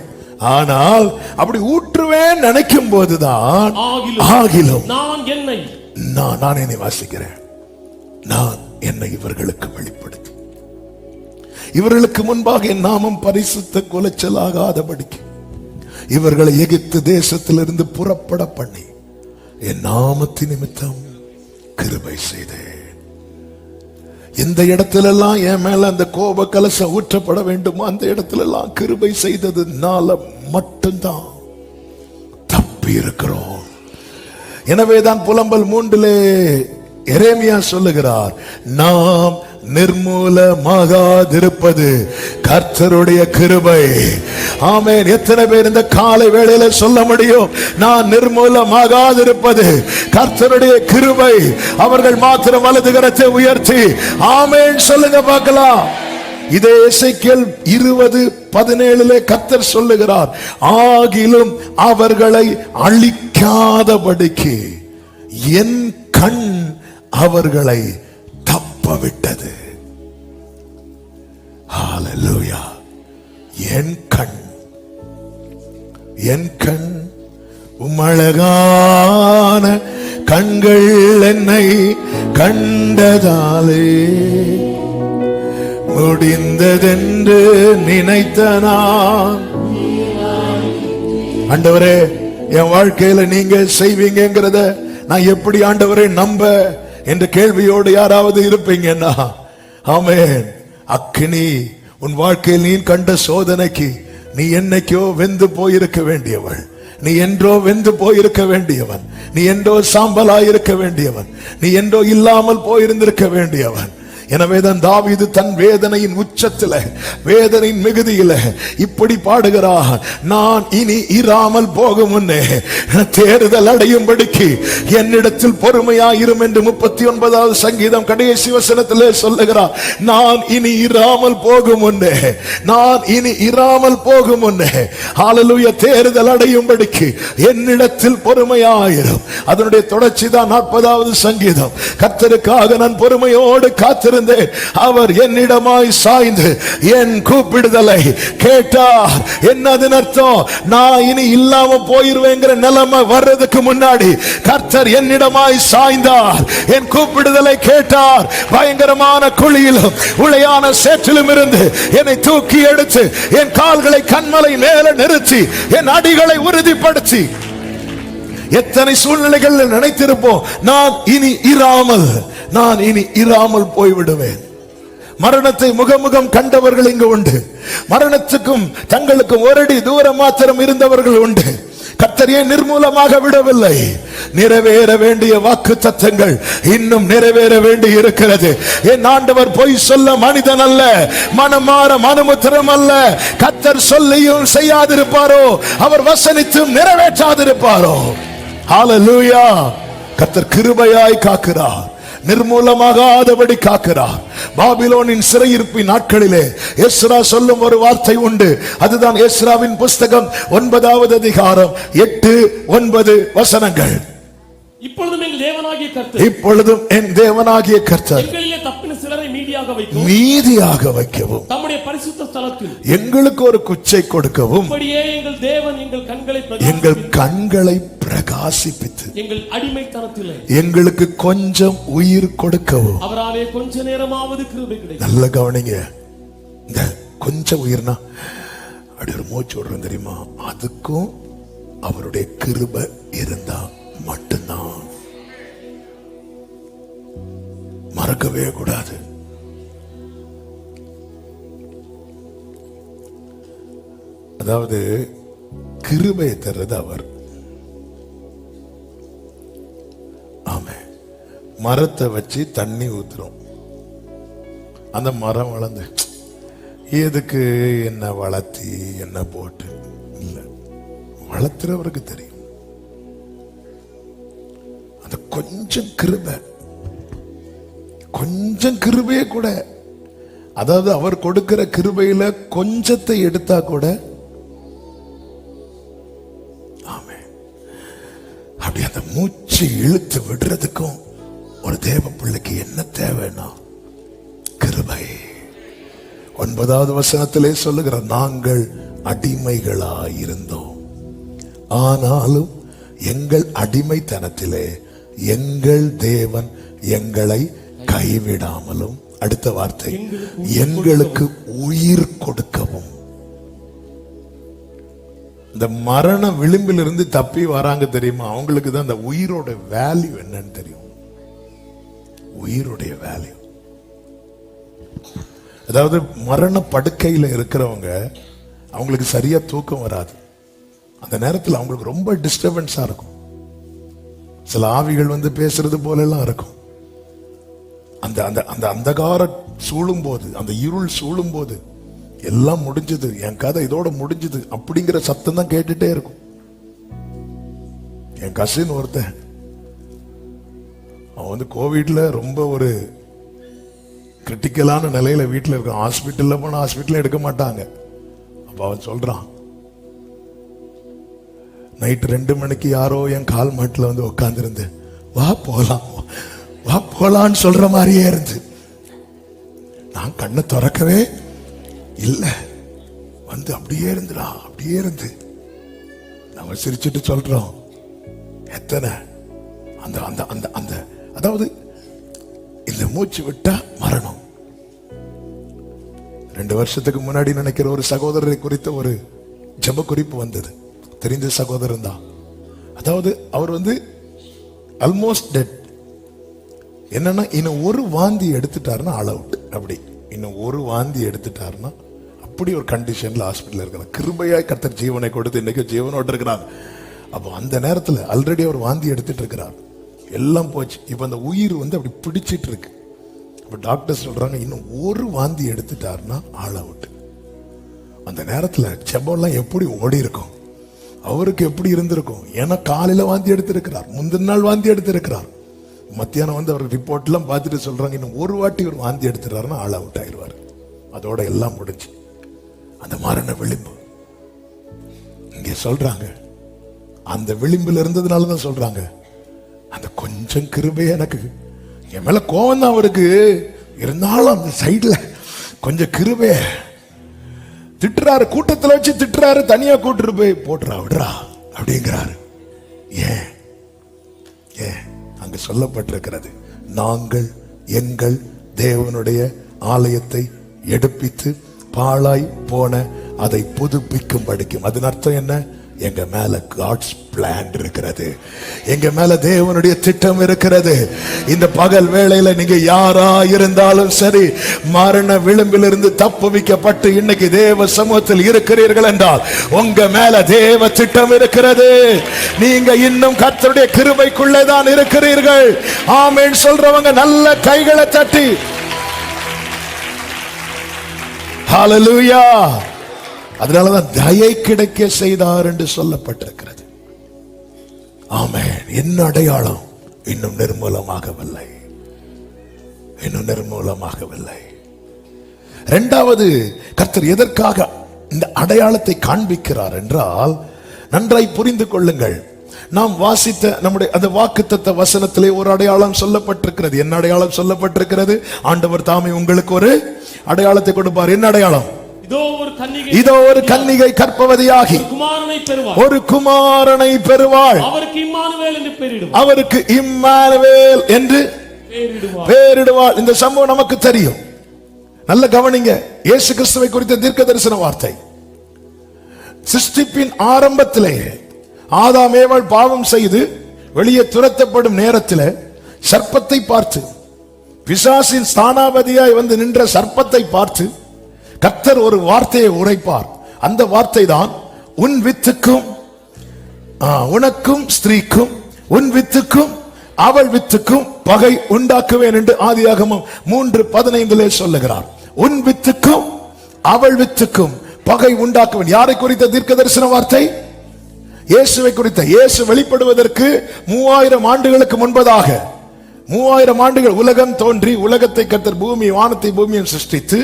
ஆனால் அப்படி ஊற்றுவேன் நினைக்கும் போதுதான் ஆகிலும் நான் என்னை வாசிக்கிறேன், நான் என்னை இவர்களுக்கு வெளிப்படுத்தி இவர்களுக்கு முன்பாக என் நாமம் பரிசுத்த குலைச்சலாகாதபடிக்கு இவர்களை எகிப்து தேசத்திலிருந்து புறப்பட பண்ணி என் நாமத்தின் நிமித்தம் கிருபை செய்தேன். எந்த இடத்திலெல்லாம் என் மேல அந்த கோப கலசம் ஊற்றப்பட வேண்டுமோ அந்த இடத்திலெல்லாம் கிருபை செய்ததுனால மட்டும்தான் தப்பி இருக்கிறோம். எனவேதான் புலம்பல் 3 எரேமியா சொல்லுகிறார், நாம் நிர்மூலமாகாதிருப்பது கர்த்தருடைய கிருபை. ஆமென். எத்தனை பேர் இந்த காலை வேளையில சொல்ல முடியும், நான் நிர்மூலமாகாதிருப்பது கர்த்தருடைய கிருபை? அவர்கள் மாத்திரம் வலது கரத்தை உயர்த்தி ஆமென் சொல்லுங்க பார்க்கலாம். இதே எசேக்கியேல் 20:17 கர்த்தர் சொல்லுகிறார், ஆகிலும் அவர்களை அழிக்காதபடிக்கு என் கண் அவர்களை தப்ப விட்டது. ஹல்லேலூயா. என் கண் உம்மழகான கண்கள் என்னை கண்டதாலே முடிந்ததென்று நினைத்த நான். ஆண்டவரே, என் வாழ்க்கையில நீங்க செய்வீங்கிறத நான் எப்படி ஆண்டவரை நம்ப என்ற கேள்வியோடு யாராவது இருப்பீங்கன்னா, ஆமென். அக்கினி உன் வாழ்க்கையில் நீ கண்ட சோதனைக்கு நீ என்னைக்கோ வெந்து போயிருக்க வேண்டியவள், நீ என்றோ வெந்து போயிருக்க வேண்டியவன், நீ என்றோ சாம்பலாய் இருக்க வேண்டியவன், நீ என்றோ இல்லாமல் போயிருந்திருக்க வேண்டியவன். எனவேதான் தாவீது தன் வேதனையின் உச்சத்தில, வேதனையின் மிகுதியில இப்படி பாடுகிறார், நான் இனி இராமல் போகும் முன்னே தேறுதல் அடையும்படிக்கு என்னிடத்தில் பொறுமையாயிரும் என்று 39வது சங்கீதம் கடைசி வசனத்திலே சொல்லுகிறார். நான் இனி இராமல் போகும் முன்னே, நான் இனி இராமல் போகும் முன்னே, ஹல்லேலூயா, தேறுதல் அடையும்படிக்கு என்னிடத்தில் பொறுமையாயிரும். அதனுடைய தொடர்ச்சி தான் 40வது சங்கீதம். கர்த்தருக்காக நான் பொறுமையோடு காத்திருந்தேன், அவர் என்னிடமாய் சாய்ந்து என் கூப்பிடுதலை கேட்டார். என்னது அர்த்தம்? நான் இனி இல்லாம போயிருவேங்கிற நிலைமை வர்றதுக்கு முன்னாடி கர்த்தர் என்னிடமாய் சாய்ந்தார், என் கூப்பிடுதலை கேட்டார். பயங்கரமான குழியிலும் உளையான சேற்றிலும் இருந்து என்னை தூக்கி எடுத்து என் கால்களை கண்மலை மேல நிறுத்தி என் அடிகளை உறுதிப்படுத்தி, எத்தனை சூழ்நிலைகள் நினைத்திருப்போம் நான் இனி இராமல் போய்விடுவேன். மரணத்தை முகமுகம் கண்டவர்கள் இங்கு உண்டு. மரணத்துக்கும் தங்களுக்கும் ஒரு அடி தூரம் மாத்திரம் இருந்தவர்கள் உண்டு. கர்த்தர் ஏன் நிர்மூலமாக விடவில்லை? நிறைவேற வேண்டிய வாக்கு தத்தங்கள் இன்னும் நிறைவேற வேண்டி இருக்கிறது. என் ஆண்டவர் பொய் சொல்ல மனிதன் அல்ல, மனமாற மனுமுத்திரம் அல்ல. கர்த்தர் சொல்லியும் செய்யாதிருப்பாரோ, அவர் வசனித்தும் நிறைவேற்றாதிருப்பாரோ? ஹல்லேலூயா. கர்த்தர் கிருபையாய் காக்கிறார், நிர்மூலமாகாதபடி காக்கிறார். பாபிலோனின் சிறையிருப்பின் நாட்களிலே எஸ்ரா சொல்லும் ஒரு வார்த்தை உண்டு. அதுதான் எஸ்ராவின் புஸ்தகம் 9வது அதிகாரம் 8-9 வசனங்கள். இப்பொழுதும் என் தேவனாகிய கர்த்தர், இப்பொழுதும் என் தேவனாகிய கர்த்தர் எங்களிலே தப்பின சிலரை மீதியாக வைக்கவும் தம்முடைய பரிசுத்த ஸ்தலத்தில் எங்களுக்கு ஒரு குச்சை கொடுக்கவும், அப்படியே எங்கள் தேவன் எங்கள் கண்களை பிரகாசிப்பித்து எங்கள் அடிமைத்தனத்திலே எங்களுக்கு கொஞ்சம் உயிர் கொடுக்கவும் அவராலே கொஞ்ச நேரமாவது கிருபை கிடைக்கும். நல்ல கவனிங்க, இந்த கொஞ்சம் உயிர்னா அப்படி ஒரு மூச்சு விடுறோம் தெரியுமா? அதுக்கும் அவருடைய கிருபை இருந்தா மட்டும்தான். மறக்கவே கூடாது. அதாவது கிருபையை தர்றது அவர். ஆமே, மரத்தை வச்சு தண்ணி ஊத்துறோம், அந்த மரம் வளர்ந்து எதுக்கு என்ன வளர்த்தி என்ன போட்டு இல்ல, வளர்த்துறவருக்கு தெரியும். அந்த கொஞ்சம் கிருபை, கொஞ்சம் கிருபையே கூட, அதாவது அவர் கொடுக்கிற கிருபையில கொஞ்சத்தை எடுத்தா கூட, ஆமே, அப்படி அந்த மூச்சு இழுத்து விடுறதுக்கும் ஒரு தேவ பிள்ளைக்கு என்ன தேவைன்னா கிருபை. 9வது வசனத்திலே சொல்லுகிற, நாங்கள் அடிமைகளாயிருந்தோம், ஆனாலும் எங்கள் அடிமைத்தனத்திலே எங்கள் தேவன் எங்களை கைவிடாமலும், அடுத்த வார்த்தை, எங்களுக்கு உயிர் கொடுக்கவும். இந்த மரண விளிம்பில் இருந்து தப்பி வராங்க தெரியுமா, அவங்களுக்கு தான் இந்த உயிரோட வேல்யூ என்னன்னு தெரியும். உயிருடைய வேல்யூ, அதாவது மரண படுக்கையில இருக்கிறவங்க, அவங்களுக்கு சரியா தூக்கம் வராது. அந்த நேரத்தில் அவங்களுக்கு ரொம்ப டிஸ்டர்பன்ஸா இருக்கும். சில ஆவிகள் வந்து பேசுறது போல எல்லாம் இருக்கும். அந்த அந்த அந்த அந்தகார சூழும் போது, அந்த இருள் சூழும் போது, எல்லாம் முடிஞ்சது, என் கதை இதோட முடிஞ்சது அப்படிங்கிற சத்தம் தான் கேட்டுட்டே இருக்கும். என் கசின் ஒருத்தன், அவன் வந்து கோவிட்ல ரொம்ப ஒரு கிரிட்டிக்கலான நிலையில வீட்டில் இருக்கான். ஹாஸ்பிட்டல்ல போனா ஹாஸ்பிட்டல் எடுக்க மாட்டாங்க. அப்ப அவன் சொல்றான், நைட் 2 மணிக்கு யாரோ என் கால் மாட்டில் வந்து உட்கார்ந்து, வா போலாம் வா போலான்னு சொல்ற மாதிரியே இருந்து, நான் கண்ணை திறக்கவே இல்லை, வந்து அப்படியே இருந்துடா, அப்படியே இருந்து. நம்ம சிரிச்சுட்டு சொல்றோம், எத்தனை அந்த அந்த அந்த அந்த அதாவது இந்த மூச்சு விட்டா மரணம். 2 வருஷத்துக்கு முன்னாடி நினைக்கிற ஒரு சகோதரரை குறித்த ஒரு ஜெப குறிப்பு வந்தது. தெரிந்த சகோதரன் தான். அதாவது அவர் வந்து ஆல்மோஸ்ட் டெட். என்னன்னா, இன்னும் ஒரு வாந்தி எடுத்துட்டாருன்னா ஆல் அவுட். அப்படி இன்னும் ஒரு வாந்தி எடுத்துட்டாருன்னா அப்படி ஒரு கண்டிஷன்ல ஹாஸ்பிட்டல் இருக்கிறார். கிருபையாய் கர்த்தர் ஜீவனை கொடுத்து இன்னைக்கு ஜீவனோடு இருக்கிறார். அப்போ அந்த நேரத்தில் ஆல்ரெடி அவர் வாந்தி எடுத்துட்டு இருக்கிறார், எல்லாம் போச்சு. இப்ப அந்த உயிர் வந்து அப்படி பிடிச்சிட்டு இருக்கு. டாக்டர் சொல்றாங்க இன்னும் ஒரு வாந்தி எடுத்துட்டாருன்னா ஆள் அவுட். அந்த நேரத்துல செபம்லாம் எப்படி ஓடி இருக்கும், அவருக்கு எப்படி இருந்திருக்கும். ஏன்னா காலையில வாந்தி எடுத்திருக்கிறார், முந்தின நாள் வாந்தி எடுத்திருக்கிறார். மத்தியானம் வந்து அவர் ரிப்போர்ட் எல்லாம் பார்த்துட்டு சொல்றாங்க இன்னும் ஒரு வாட்டி ஒரு வாந்தி எடுத்துறாருன்னா ஆள் அவுட் ஆயிடுவார். அதோட எல்லாம் முடிஞ்சு. அந்த மரண விளிம்பு இங்க சொல்றாங்க. அந்த விளிம்புல இருந்ததுனாலதான் சொல்றாங்க அந்த கொஞ்சம் கிருபை எனக்கு, என் மேல கோவம் தான் அவருக்கு இருந்தாலும் அந்த சைடுல கொஞ்சம் கிருபை. திட்டுறாரு, கூட்டத்தில் வச்சு திட்டுறாரு, தனியா கூட்டுட்டு போய் போட்டுறா விடுறா அப்படிங்கிறாரு. ஏன் ஏன் அங்கு சொல்லப்பட்டிருக்கிறது, நாங்கள் எங்கள் தேவனுடைய ஆலயத்தை எடுப்பித்து பாழாய் போன அதை புதுப்பிக்கும் படிக்கும். அதன் அர்த்தம் என்ன? எங்க மேல காட்ஸ் பிளான் இருக்கிறது, எங்க மேல தேவனுடைய திட்டம் இருக்கிறது. இந்த பகல் வேளையில நீங்க யாரா இருந்தாலும் சரி, மரண விளிம்பிலிருந்து தப்புவிக்கப்பட்டு இன்னைக்கு தேவ சமூகத்தில் இருக்கிறீர்கள் என்றால் உங்க மேல தேவ திட்டம் இருக்கிறது. நீங்க இன்னும் கர்த்தருடைய கிருபைக்குள்ளே தான் இருக்கிறீர்கள். ஆமென் சொல்றவங்க நல்ல கைகளை தட்டி ஹல்லேலூயா. அதனாலதான் தயை கிடைக்க செய்தார் என்று சொல்லப்பட்டிருக்கிறது. ஆமென். என்ன அடையாளம்? இன்னும் நிர்மூலமாகவில்லை, இன்னும் நிர்மூலமாகவில்லை. இரண்டாவது, கர்த்தர் எதற்காக இந்த அடையாளத்தை காண்பிக்கிறார் என்றால், நன்றாய் புரிந்து கொள்ளுங்கள். நாம் வாசித்த நம்முடைய அந்த வாக்குத்தத்த வசனத்திலே ஒரு அடையாளம் சொல்லப்பட்டிருக்கிறது. என்ன அடையாளம் சொல்லப்பட்டிருக்கிறது? ஆண்டவர் தாமே உங்களுக்கு ஒரு அடையாளத்தை கொடுப்பார். என்ன அடையாளம்? இதோ ஒரு கன்னிகை கர்ப்பவதியாகி ஒரு குமாரனை பெறுவாள், அவருக்கு இம்மானுவேல் என்று பெயரிடுவாள். இந்த சம்பவம் நமக்கு தெரியும். நல்ல கவனிங்க. இயேசு கிறிஸ்துவை குறித்த தீர்க்க தரிசன வார்த்தை. சிருஷ்டிப்பின் ஆரம்பத்திலே ஆதாம் ஏவாள் பாவம் செய்து வெளியே துரத்தப்படும் நேரத்தில் சர்ப்பத்தை பார்த்து, பிசாசின் ஸ்தானாபதியாய் வந்து நின்ற சர்ப்பத்தை பார்த்து கர்த்தர் ஒரு வார்த்தையை உரைப்பார். அந்த வார்த்தை தான், உன் வித்துக்கும் உனக்கும் ஸ்திரீக்கும் உன் வித்துக்கும் அவள் வித்துக்கும் பகை உண்டாக்குவேன் என்று ஆதியாகமம் 3:15 சொல்லுகிறார். உன் வித்துக்கும் அவள் வித்துக்கும் பகை உண்டாக்குவேன். யாரை குறித்த தீர்க்க தரிசன வார்த்தை? இயேசுவை குறித்த. இயேசு வெளிப்படுவதற்கு 3000 ஆண்டுகளுக்கு முன்பதாக, 3000 ஆண்டுகள் உலகம் தோன்றி, உலகத்தை கர்த்தர் பூமி வானத்தை பூமியும் சிருஷ்டித்து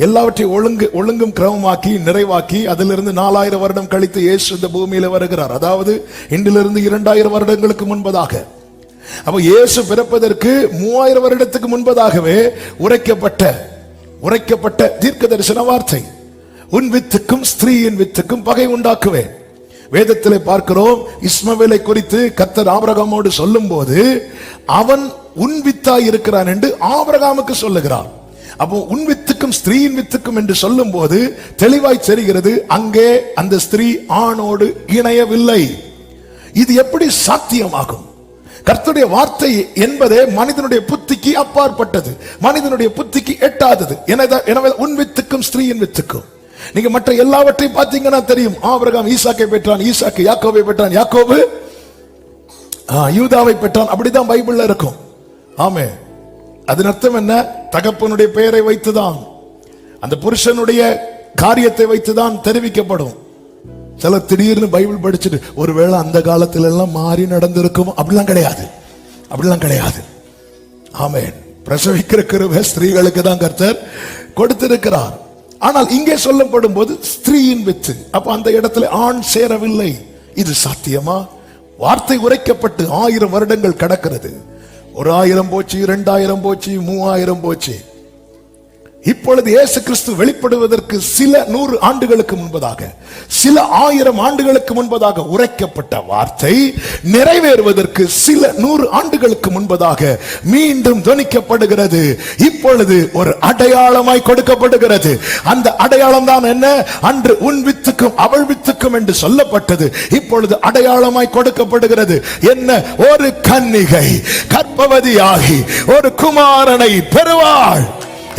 எல்லாவற்றையும் ஒழுங்கும் கிரமமாக்கி நிறைவாக்கி, அதிலிருந்து 4000 வருடம் கழித்து இயேசு இந்த பூமியில வருகிறார். அதாவது இன்றிலிருந்து 2000 வருடங்களுக்கு முன்பதாக. அப்ப இயேசு பிறப்பதற்கு 3000 வருடத்துக்கு முன்பதாகவே உரைக்கப்பட்ட தீர்க்க தரிசன வார்த்தை. உன் வித்துக்கும் ஸ்திரீயின் வித்துக்கும் பகை உண்டாக்குவேன். வேதத்திலே பார்க்கிறோம், இஸ்மவேலை குறித்து கர்த்தர் ஆபிரகாமோடு சொல்லும் போது அவன் உன் வித்தாய் இருக்கிறான் என்று ஆபிரகாமுக்கு சொல்லுகிறார். அப்போ உன் வித்துக்கும் ஸ்திரீயின் வித்துக்கும் என்று சொல்லும் போது தெளிவாய் தெரிகிறது, அங்கே அந்த ஸ்திரீ ஆணோடு இணையவில்லை. இது எப்படி சாத்தியமாகும்? கர்த்தருடைய வார்த்தை என்பதே மனிதனுடைய புத்திக்கு அப்பாற்பட்டது, மனிதனுடைய புத்திக்கு எட்டாதது. எனவே உன் வித்துக்கும் ஸ்திரீயின் வித்துக்கும். நீங்க மற்ற எல்லாவற்றையும் பார்த்தீங்கன்னா தெரியும். ஆபிரகாம் ஈசாக்கை பெற்றான், ஈசாக்கு யாக்கோபை பெற்றான், யாக்கோபு யூதாவை பெற்றான். அப்படிதான் பைபிள்ல இருக்கும். ஆமே. அதன் அர்த்தம் என்ன? தகப்பனுடைய பெயரை வைத்துதான், அந்த புருஷனுடைய காரியத்தை வைத்துதான் தெரிவிக்கப்படும். சில திடீர்னு பைபிள் படிச்சுட்டு ஒருவேளை அந்த காலத்துல எல்லாம் மாறி நடந்திருக்கும், அப்படிலாம் கிடையாது, அப்படிலாம் கிடையாது. ஆமென். பிரசவிக்கிற கிருபை ஸ்திரீகளுக்கு தான் கர்த்தர் கொடுத்திருக்கிறார். ஆனால் இங்கே சொல்லப்படும் போது ஸ்திரீயின் வித்து. அப்ப அந்த இடத்துல ஆண் சேரவில்லை. இது சாத்தியமா? வார்த்தை உரைக்கப்பட்டு 1000 வருடங்கள் கடக்கிறது. 1000 போச்சு, 2000 போச்சு, 3000 போச்சு. இப்பொழுது இயேசு கிறிஸ்து வெளிப்படுவதற்கு சில 100 ஆண்டுகளுக்கு முன்பதாக, சில 1000 ஆண்டுகளுக்கு முன்பதாக உரைக்கப்பட்ட வார்த்தை நிறைவேறுவதற்கு சில 100 ஆண்டுகளுக்கு முன்பதாக மீண்டும் துணிக்கப்படுகிறது. இப்பொழுது ஒரு அடையாளமாய் கொடுக்கப்படுகிறது. அந்த அடையாளம் தான் என்ன? அன்று உன் வித்துக்கும் அவள் வித்துக்கும் என்று சொல்லப்பட்டது இப்பொழுது அடையாளமாய் கொடுக்கப்படுகிறது. என்ன? ஒரு கன்னிகை கர்ப்பவதியாகி ஒரு குமாரனை பெறுவாள்.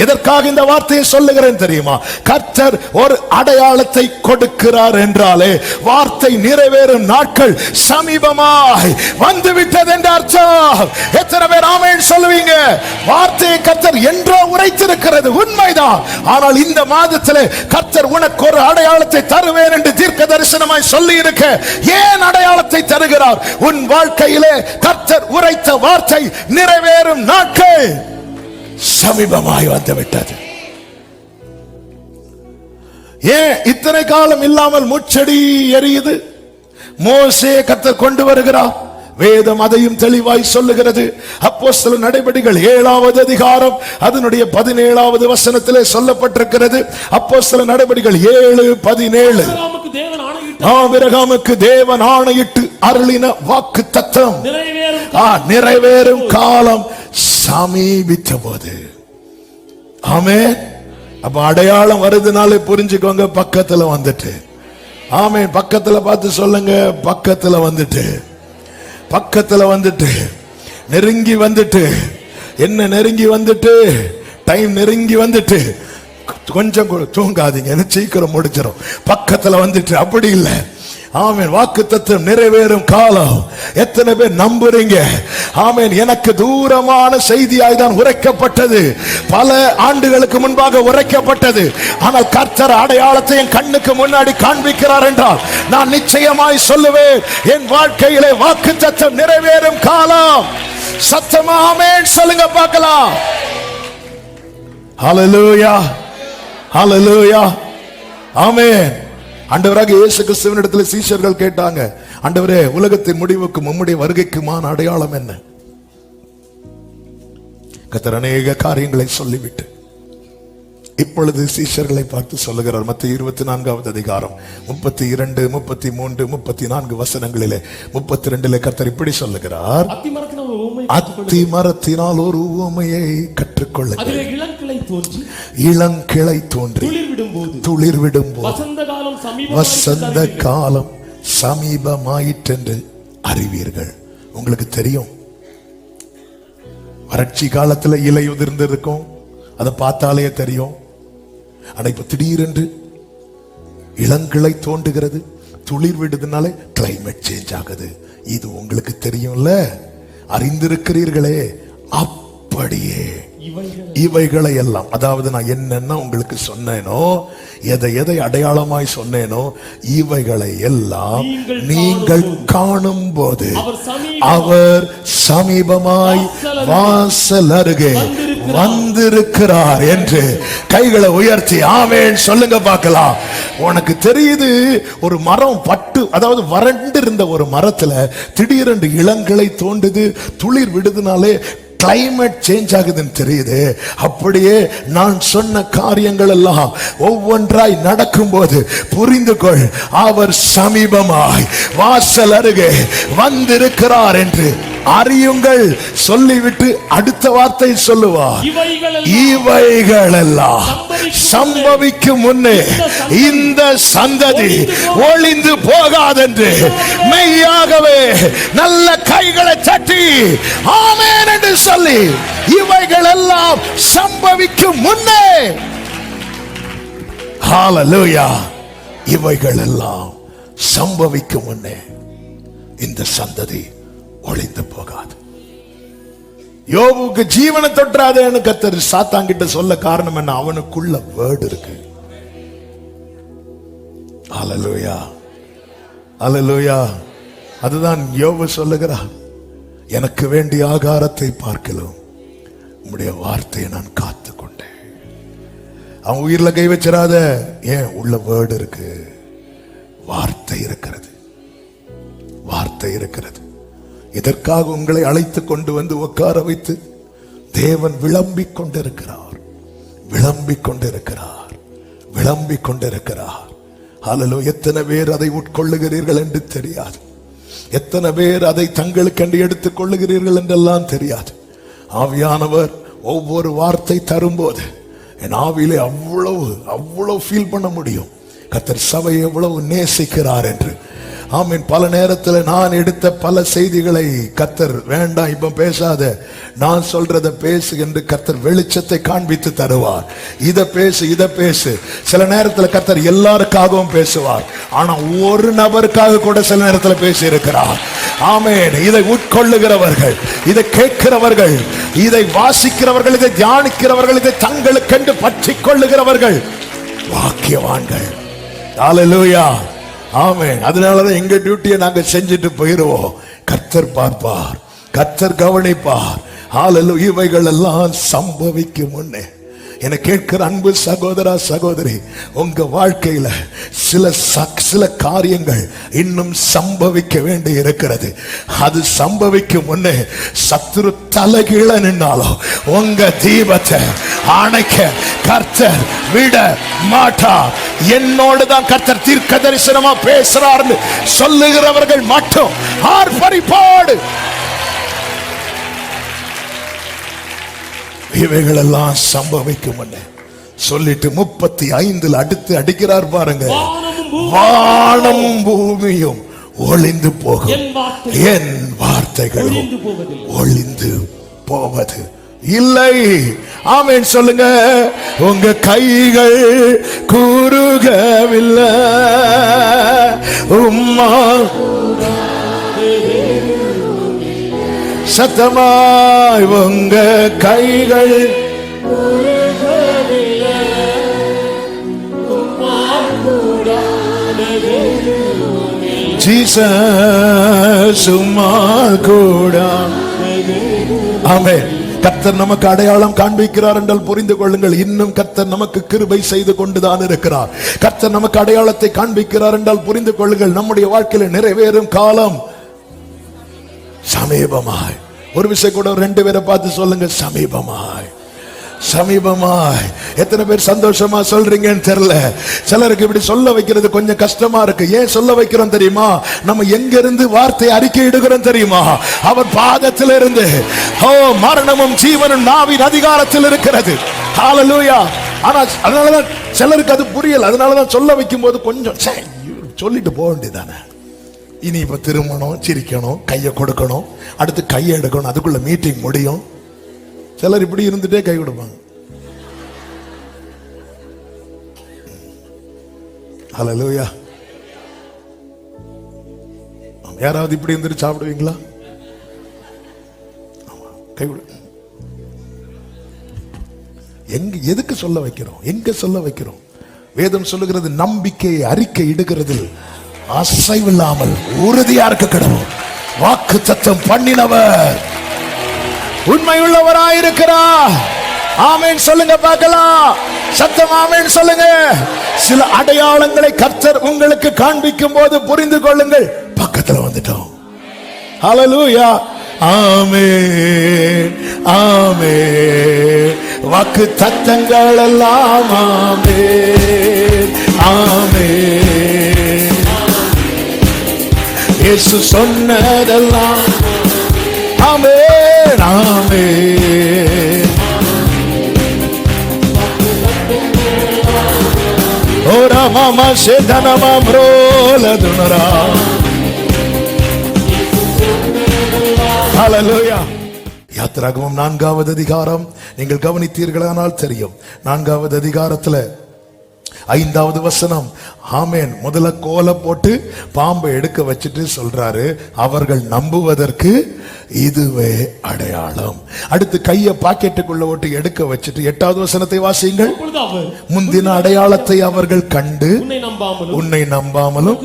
எதற்காக இந்த வார்த்தையை சொல்லுகிறேன் தெரியுமா? கர்த்தர் ஒரு அடையாளத்தை கொடுக்கிறார் என்றாலே வார்த்தை நிறைவேறும் நாட்கள் சமீபமாய் வந்துவிட்டது என்று அர்த்தம். எத்தனை பேர் ஆமென் சொல்லுவீங்க? வார்த்தையை கர்த்தர் என்றோ உரைத்திருக்கிறது, உண்மைதான். ஆனால் இந்த மாதத்திலே கர்த்தர் உனக்கு ஒரு அடையாளத்தை தருவேன் என்று தீர்க்க தரிசனமாய் சொல்லி இருக்க, ஏன் அடையாளத்தை தருகிறார்? உன் வாழ்க்கையிலே கர்த்தர் உரைத்த வார்த்தை நிறைவேறும் நாட்கள் சமீபமாய் வந்துவிட்டது. ஏன் இத்தனை காலம் இல்லாமல் முச்செடி எரியுது? மோசே கர்த்தர் கொண்டு வருகிறார். வேதம் அதையும் தெளிவாய் சொல்லுகிறது. அப்போஸ்தலர் நடபடிகள் 7வது அதிகாரம் அதனுடைய 17வது வசனத்திலே சொல்லப்பட்டிருக்கிறது. அப்போஸ்தலர் நடபடிகள் 7:17. ஆபிரகாமுக்கு தேவன் ஆணையிட்டு அருளின வாக்கு தத்தம் நிறைவேறும் காலம் சமீபித்த போது. ஆமென். அப்ப அடையாளம் வருதுனாலே புரிஞ்சுக்கோங்க, பக்கத்துல வந்துட்டு. ஆமென். பக்கத்துல பார்த்து சொல்லுங்க, பக்கத்துல வந்துட்டு, பக்கத்துல வந்துட்டு, நெருங்கி வந்துட்டு. என்ன நெருங்கி வந்துட்டு? டைம் நெருங்கி வந்துட்டு. கொஞ்சம் தூங்காதீங்க, சீக்கிரம் முடிச்சிடும். பக்கத்துல வந்துட்டு. அப்படி இல்லை. ஆமென். வாக்குத்தத்தம் நிறைவேறும் காலம். எத்தனை பேர் நம்புறீங்க? ஆமென். எனக்கு தூரமான செய்தியாய் தான் உரைக்கப்பட்டது, பல ஆண்டுகளுக்கு முன்பாக உரைக்கப்பட்டது. ஆனால் கர்த்தர் அடையாளத்தை என் கண்ணுக்கு முன்னாடி காண்பிக்கிறார் என்றால் நான் நிச்சயமாய் சொல்லுவேன், என் வாழ்க்கையிலே வாக்குத்தத்தம் நிறைவேறும் காலம். சத்தமா ஆமென் சொல்லுங்க பார்க்கலாம். ஹல்லேலூயா, ஹல்லேலூயா, ஆமென். ஆண்டவராக இயேசு கிறிஸ்துவினிடத்தில் சீஷர்கள் கேட்டாங்க, ஆண்டவரே, உலகத்தின் முடிவுக்கும் உம்முடைய வருகைக்குமான அடையாளம் என்ன? கர்த்தர் அநேக காரியங்களை சொல்லிவிட்டு இப்பொழுது சீஷர்களை பார்த்து சொல்லுகிறார். மத்தேயு 24வது அதிகாரம் 32, 33, 34 வசனங்களிலே 32 கர்த்தர் இப்படி சொல்லுகிறார். அத்தி மரத்தினால் ஒரு உவமையை கற்றுக்கொள்ளுங்கள். இளங்கிளை தோன்றி துளிர்விடும் போது வசந்த காலம் சமீபமாயிற்றென்று அறிவீர்கள். உங்களுக்கு தெரியும், வறட்சி காலத்துல இலை உதிர்ந்து இருக்கும், அதை பார்த்தாலே தெரியும். ஆனா இப்ப திடீரென்று இளங்கிளை தோன்றுகிறது, துளிர் விடுதுனாலே கிளைமேட் சேஞ்ச் ஆகுது. இது உங்களுக்கு தெரியும்ல, அறிந்திருக்கிறீர்களே. அப்படியே இவைகளை எல்லாம், அதாவது நான் என்னென்ன உங்களுக்கு சொன்னேனோ, எதை எதை அடையாளமாய் சொன்னேனோ, இவைகளை எல்லாம் நீங்கள் காணும் போது அவர் சமீபமாய் வாசல் அருகே வந்திருக்கிறார் என்று கைகளை உயர்த்தி ஆமென் சொல்லுங்க பார்க்கலாம். உனக்கு தெரியுது, ஒரு மரம் பட்டு, அதாவது வறண்டு இருந்த ஒரு மரத்துல திடீரென்று இளங்கிளை தோன்றுது, துளிர் விடுதுனாலே கிளைமேட் சேஞ்ச் ஆகுதுன்னு தெரியுது. அப்படியே நான் சொன்ன காரியங்கள் எல்லாம் ஒவ்வொன்றாய் நடக்கும் போது புரிந்து கொள், அவர் சமீபமாய் வாசல் அருகே வந்திருக்கிறார் என்று அறியுங்கள். சொல்லிவிட்டு அடுத்த வார்த்தை சொல்லுவார், இவைகள் எல்லாம் சம்பவிக்கும் முன்னே இந்த சந்ததி ஒளிந்து போகாதென்று மெய்யாகவே நல்ல கைகளை தட்டி ஆமென் என்று சொல்லி, இவைகள் எல்லாம் சம்பவிக்கும் முன்னே, ஹல்லேலூயா, இவைகள் எல்லாம் சம்பவிக்கும் முன்னே இந்த சந்ததி ஒளிந்து போகாது. யோபுக்கு ஜீவனை தொற்றாதேன்னு கர்த்தர் சாத்தான்கிட்ட சொல்ல காரணம் என்ன? அவனுக்குள்ள வேர்ட் இருக்கு. ஹல்லேலூயா, ஹல்லேலூயா. அதுதான் யோபு சொல்லுகிறார், எனக்கு வேண்டிய ஆகாரத்தை பார்க்கலாம் உம்முடைய வார்த்தையை நான் காத்து கொண்டேன். அவன் உயிர்ல கை வச்சிடாத, ஏன்? உள்ள வேர்ட் இருக்கு, வார்த்தை இருக்கிறது, வார்த்தை இருக்கிறது. இதற்காக உங்களை அழைத்து கொண்டு வந்து உட்கார வைத்து தேவன் விளம்பிக் கொண்டிருக்கிறார், விளம்பிக் கொண்டிருக்கிறார், விளம்பிக் கொண்டிருக்கிறார். ஹல்லேலூயா. எத்தனை பேர் அதை உட்கொள்ளுகிறீர்கள் என்று தெரியாது, எத்தனை பேர் அதை தங்களுக்கென்று எடுத்துக் கொள்ளுகிறீர்கள் என்றெல்லாம் தெரியாது. ஆவியானவர் ஒவ்வொரு வார்த்தை தரும்போது என் ஆவியிலே அவ்வளவு ஃபீல் பண்ண முடியும், கர்த்தர் சபையை எவ்வளவு நேசிக்கிறார் என்று. ஆமீன். பல நேரத்தில் நான் எடுத்த பல செய்திகளை கர்த்தர் வேண்டாம் இப்ப பேசாத, நான் சொல்றத பேசு என்று கர்த்தர் வெளிச்சத்தை காண்பித்து தருவார். இத பேசு. சில நேரத்தில் கர்த்தர் எல்லாருக்காகவும் பேசுவார். ஆனா ஒரு நபருக்காக கூட சில நேரத்தில் பேசி இருக்கிறார். ஆமீன். இதை உட்கொள்ளுகிறவர்கள், இதை கேட்கிறவர்கள், இதை வாசிக்கிறவர்கள், இதை தியானிக்கிறவர்கள், இதை தங்களுக்கென்று பற்றி கொள்ளுகிறவர்கள் வாக்கியவான்கள். ஹல்லேலூயா. ஆமென். அதனாலதான் எங்க டியூட்டியை நாங்க செஞ்சுட்டு போயிருவோம். கர்த்தர் பார்ப்பார், கர்த்தர் கவனிப்பார். ஹல்லேலூயா. இவைகள் எல்லாம் சம்பவிக்கும் முன்னே என கேட்கிற அன்பு சகோதரா சகோதரி, உங்க வாழ்க்கையில சில காரியங்கள் இன்னும் சம்பவிக்க வேண்டி இருக்கிறது. அது சம்பவிக்கும் முன்னே சத்துரு தலைகீழ நின்னாலும் உங்க தீபத்தை அணைக்க கர்த்தர் விட மாட்டார். என்னோடு தான் கர்த்தர் தீர்க்க தரிசனமா பேசுறார் சொல்லுகிறவர்கள் மட்டும் ஆர்ப்பரிப்பாடு. இவைகள் எல்லாம் சம்பவிக்கும் சொல்லிட்டு 35 அடுத்து அடிக்கிறார் பாருங்க. வானம் பூமியும் ஒளிந்து போகும், என் வார்த்தைகளும் ஒளிந்து போவது இல்லை. ஆமென் சொல்லுங்க. உங்க கைகள் கூறுகவில்லை, உம்மா சத்தமாய் உங்க கைகள் ஜீசஸ் உம்மா கூட. ஆமென். கர்த்தர் நமக்கு அடையாளம் காண்பிக்கிறார் என்றால் புரிந்து கொள்ளுங்கள், இன்னும் கர்த்தர் நமக்கு கிருபை செய்து கொண்டுதான் இருக்கிறார். கர்த்தர் நமக்கு அடையாளத்தை காண்பிக்கிறார் என்றால் புரிந்து கொள்ளுங்கள், நம்முடைய வாழ்க்கையில் நிறைவேறும் காலம் சமீபமாய். ஒரு விஷயம் கூட 2 பேரை பார்த்து சொல்லுங்க, சமீபமாய், சமீபமாய். எத்தனை பேர் சந்தோஷமா சொல்றீங்கன்னு தெரியல. சிலருக்கு இப்படி சொல்ல வைக்கிறது கொஞ்சம் கஷ்டமா இருக்கு. ஏன் சொல்ல வைக்கிறோம் தெரியுமா? நம்ம எங்க இருந்து வார்த்தை அறிக்கை இடுகிறோம் தெரியுமா? அவர் பாதத்தில் இருந்து. ஓ, மரணமும் ஜீவனும் நாவின் அதிகாரத்தில் இருக்கிறது. ஹல்லேலூயா. ஆனா அதனாலதான் சிலருக்கு அது புரியல. அதனாலதான் சொல்ல வைக்கும் போது கொஞ்சம் சொல்லிட்டு போக வேண்டியதானே. இனி இப்ப திருமணம், சிரிக்கணும், கையை கொடுக்கணும், அடுத்து கையை எடுக்கணும், அதுக்குள்ள மீட்டிங் முடியும். சிலர் இப்படி இருந்துட்டே கை கொடுப்பாங்க. ஹல்லேலூயா. யாராவது இப்படி இருந்துட்டு சாப்பிடுவீங்களா? கை கொடு. எங்க எதுக்கு சொல்ல வைக்கிறோம்? எங்க சொல்ல வைக்கிறோம்? வேதம் சொல்லுகிறது, நம்பிக்கையை அறிக்கை இடுகிறதில் அசைவில்லாமல் உறுதியா இருக்க கடவுள். வாக்கு தத்தம் பண்ணினவர் உண்மை உள்ளவராயிருக்கிறார். ஆமென் சொல்லுங்க பார்க்கலாம். சத்தம் ஆமென் சொல்லுங்க. சில அடையாளங்களை கர்த்தர் உங்களுக்கு காண்பிக்கும் போது புரிந்து கொள்ளுங்கள், பக்கத்துல வந்துட்டோம். ஹல்லேலூயா. ஆமென், ஆமென். வாக்கு தத்தங்கள் எல்லாம் ஆமென், ஆமென். இயேசு சொன்னதெல்லாம் ஆமென், ஆமென். ஓரா மாமா சேதனமா ம்ரோலதுனரா. ஹல்லேலூயா. யாத்திராகமம் 4வது அதிகாரம் நீங்கள் கவனித்தீர்களானால் தெரியும். 4வது அதிகாரத்துல 5வது வசனம். ஆமென். முதல்ல கோலை போட்டு பாம்பை எடுக்க வச்சுட்டு சொல்றாரு, அவர்கள் நம்புவதற்கு இதுவே அடையாளம். அடுத்து கையை பாக்கெட்டுக்குள்ள ஓட்டு எடுக்க வச்சுட்டு 8வது வசனத்தை வாசியுங்கள். முந்தின அடையாளத்தை அவர்கள் கண்டு உன்னை நம்பாமலும்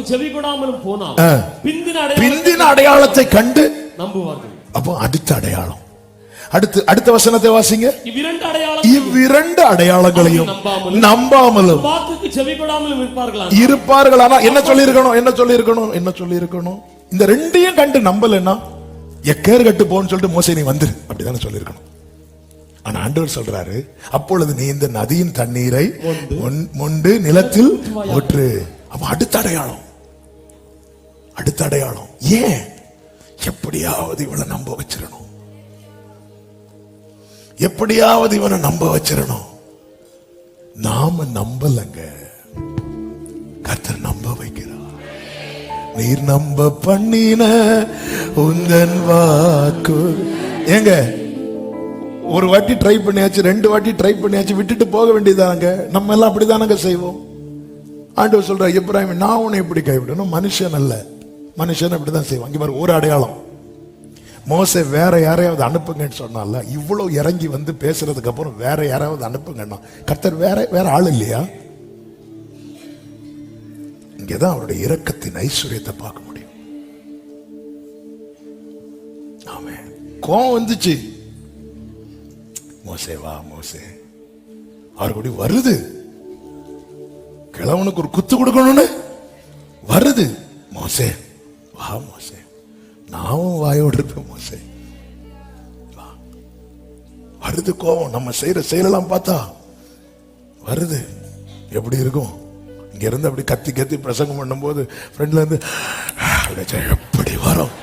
பிந்தின அடையாளத்தை கண்டு நம்புவார்கள். அப்போ அடுத்த அடையாளம். அடுத்த வசனத்தை வாசிங்க. இவ்விரண்டு அடையாளங்களையும் நம்பாமலும் இருப்பார்கள். ஆனா என்ன சொல்லியிருக்கணும்? இந்த ரெண்டையும் கண்டு நம்பலன்னா எக்கேர் கட்டு போன்னு சொல்லிட்டு மோசே நீ வந்துரு அப்படிதானே சொல்லியிருக்கணும். ஆனா ஆண்டவர் சொல்றாரு, அப்பொழுது நீ இந்த நதியின் தண்ணீரை மொண்டு நிலத்தில் ஊற்று. அப்ப அடுத்த அடையாளம். ஏன்? எப்படியாவது இவனை நம்ப வச்சிடணும், எப்படியாவது இவனை நம்ப வச்சிடணும். நாம நம்பலங்க, கர்த்தர் நம்ப வைக்கிறார். நீர் நம்ப பண்ணின உந்தன் வாக்கு. ஏங்க ஒரு வாட்டி ட்ரை பண்ணியாச்சு, 2 வாட்டி ட்ரை பண்ணியாச்சு, விட்டுட்டு போக வேண்டியதாங்க. நம்ம எல்லாம் அப்படிதானங்க செய்வோம். ஆண்டவர் சொல்ற, இப்ராஹிம் நான் உன்னை எப்படி கைவிடணும், மனுஷன் அல்ல, மனுஷன் அப்படிதான் செய்வான். இங்க பாரு ஒரு அடையாளம். மோசே வேற யாரையாவது அனுப்புங்கன்னு சொன்னால, இவ்வளவு இறங்கி வந்து பேசுறதுக்கு அப்புறம் வேற யாராவது அனுப்புங்கன்னா, கர்த்தர் வேற ஆள் இல்லையா? இங்கதான் அவருடைய இரக்கத்தின் ஐஸ்வர்யத்தை பார்க்க முடியும். ஆமென். கோவம் வந்துச்சு, மோசே வா மோசே, அவர் கூட வருது, கிழவனுக்கு ஒரு குத்து கொடுக்கணும்னு வருது. மோசே வா மோசே, நானும் வாயோடு இருப்பேன் மோசே வா. வருது கோவம், நம்ம செய்யற செயலெல்லாம் பார்த்தா வருது. எப்படி இருக்கும்? இங்க இருந்து அப்படி கத்தி கத்தி பிரசங்கம் பண்ணும் போது ஃப்ரெண்ட்ல இருந்து எப்படி வரும்?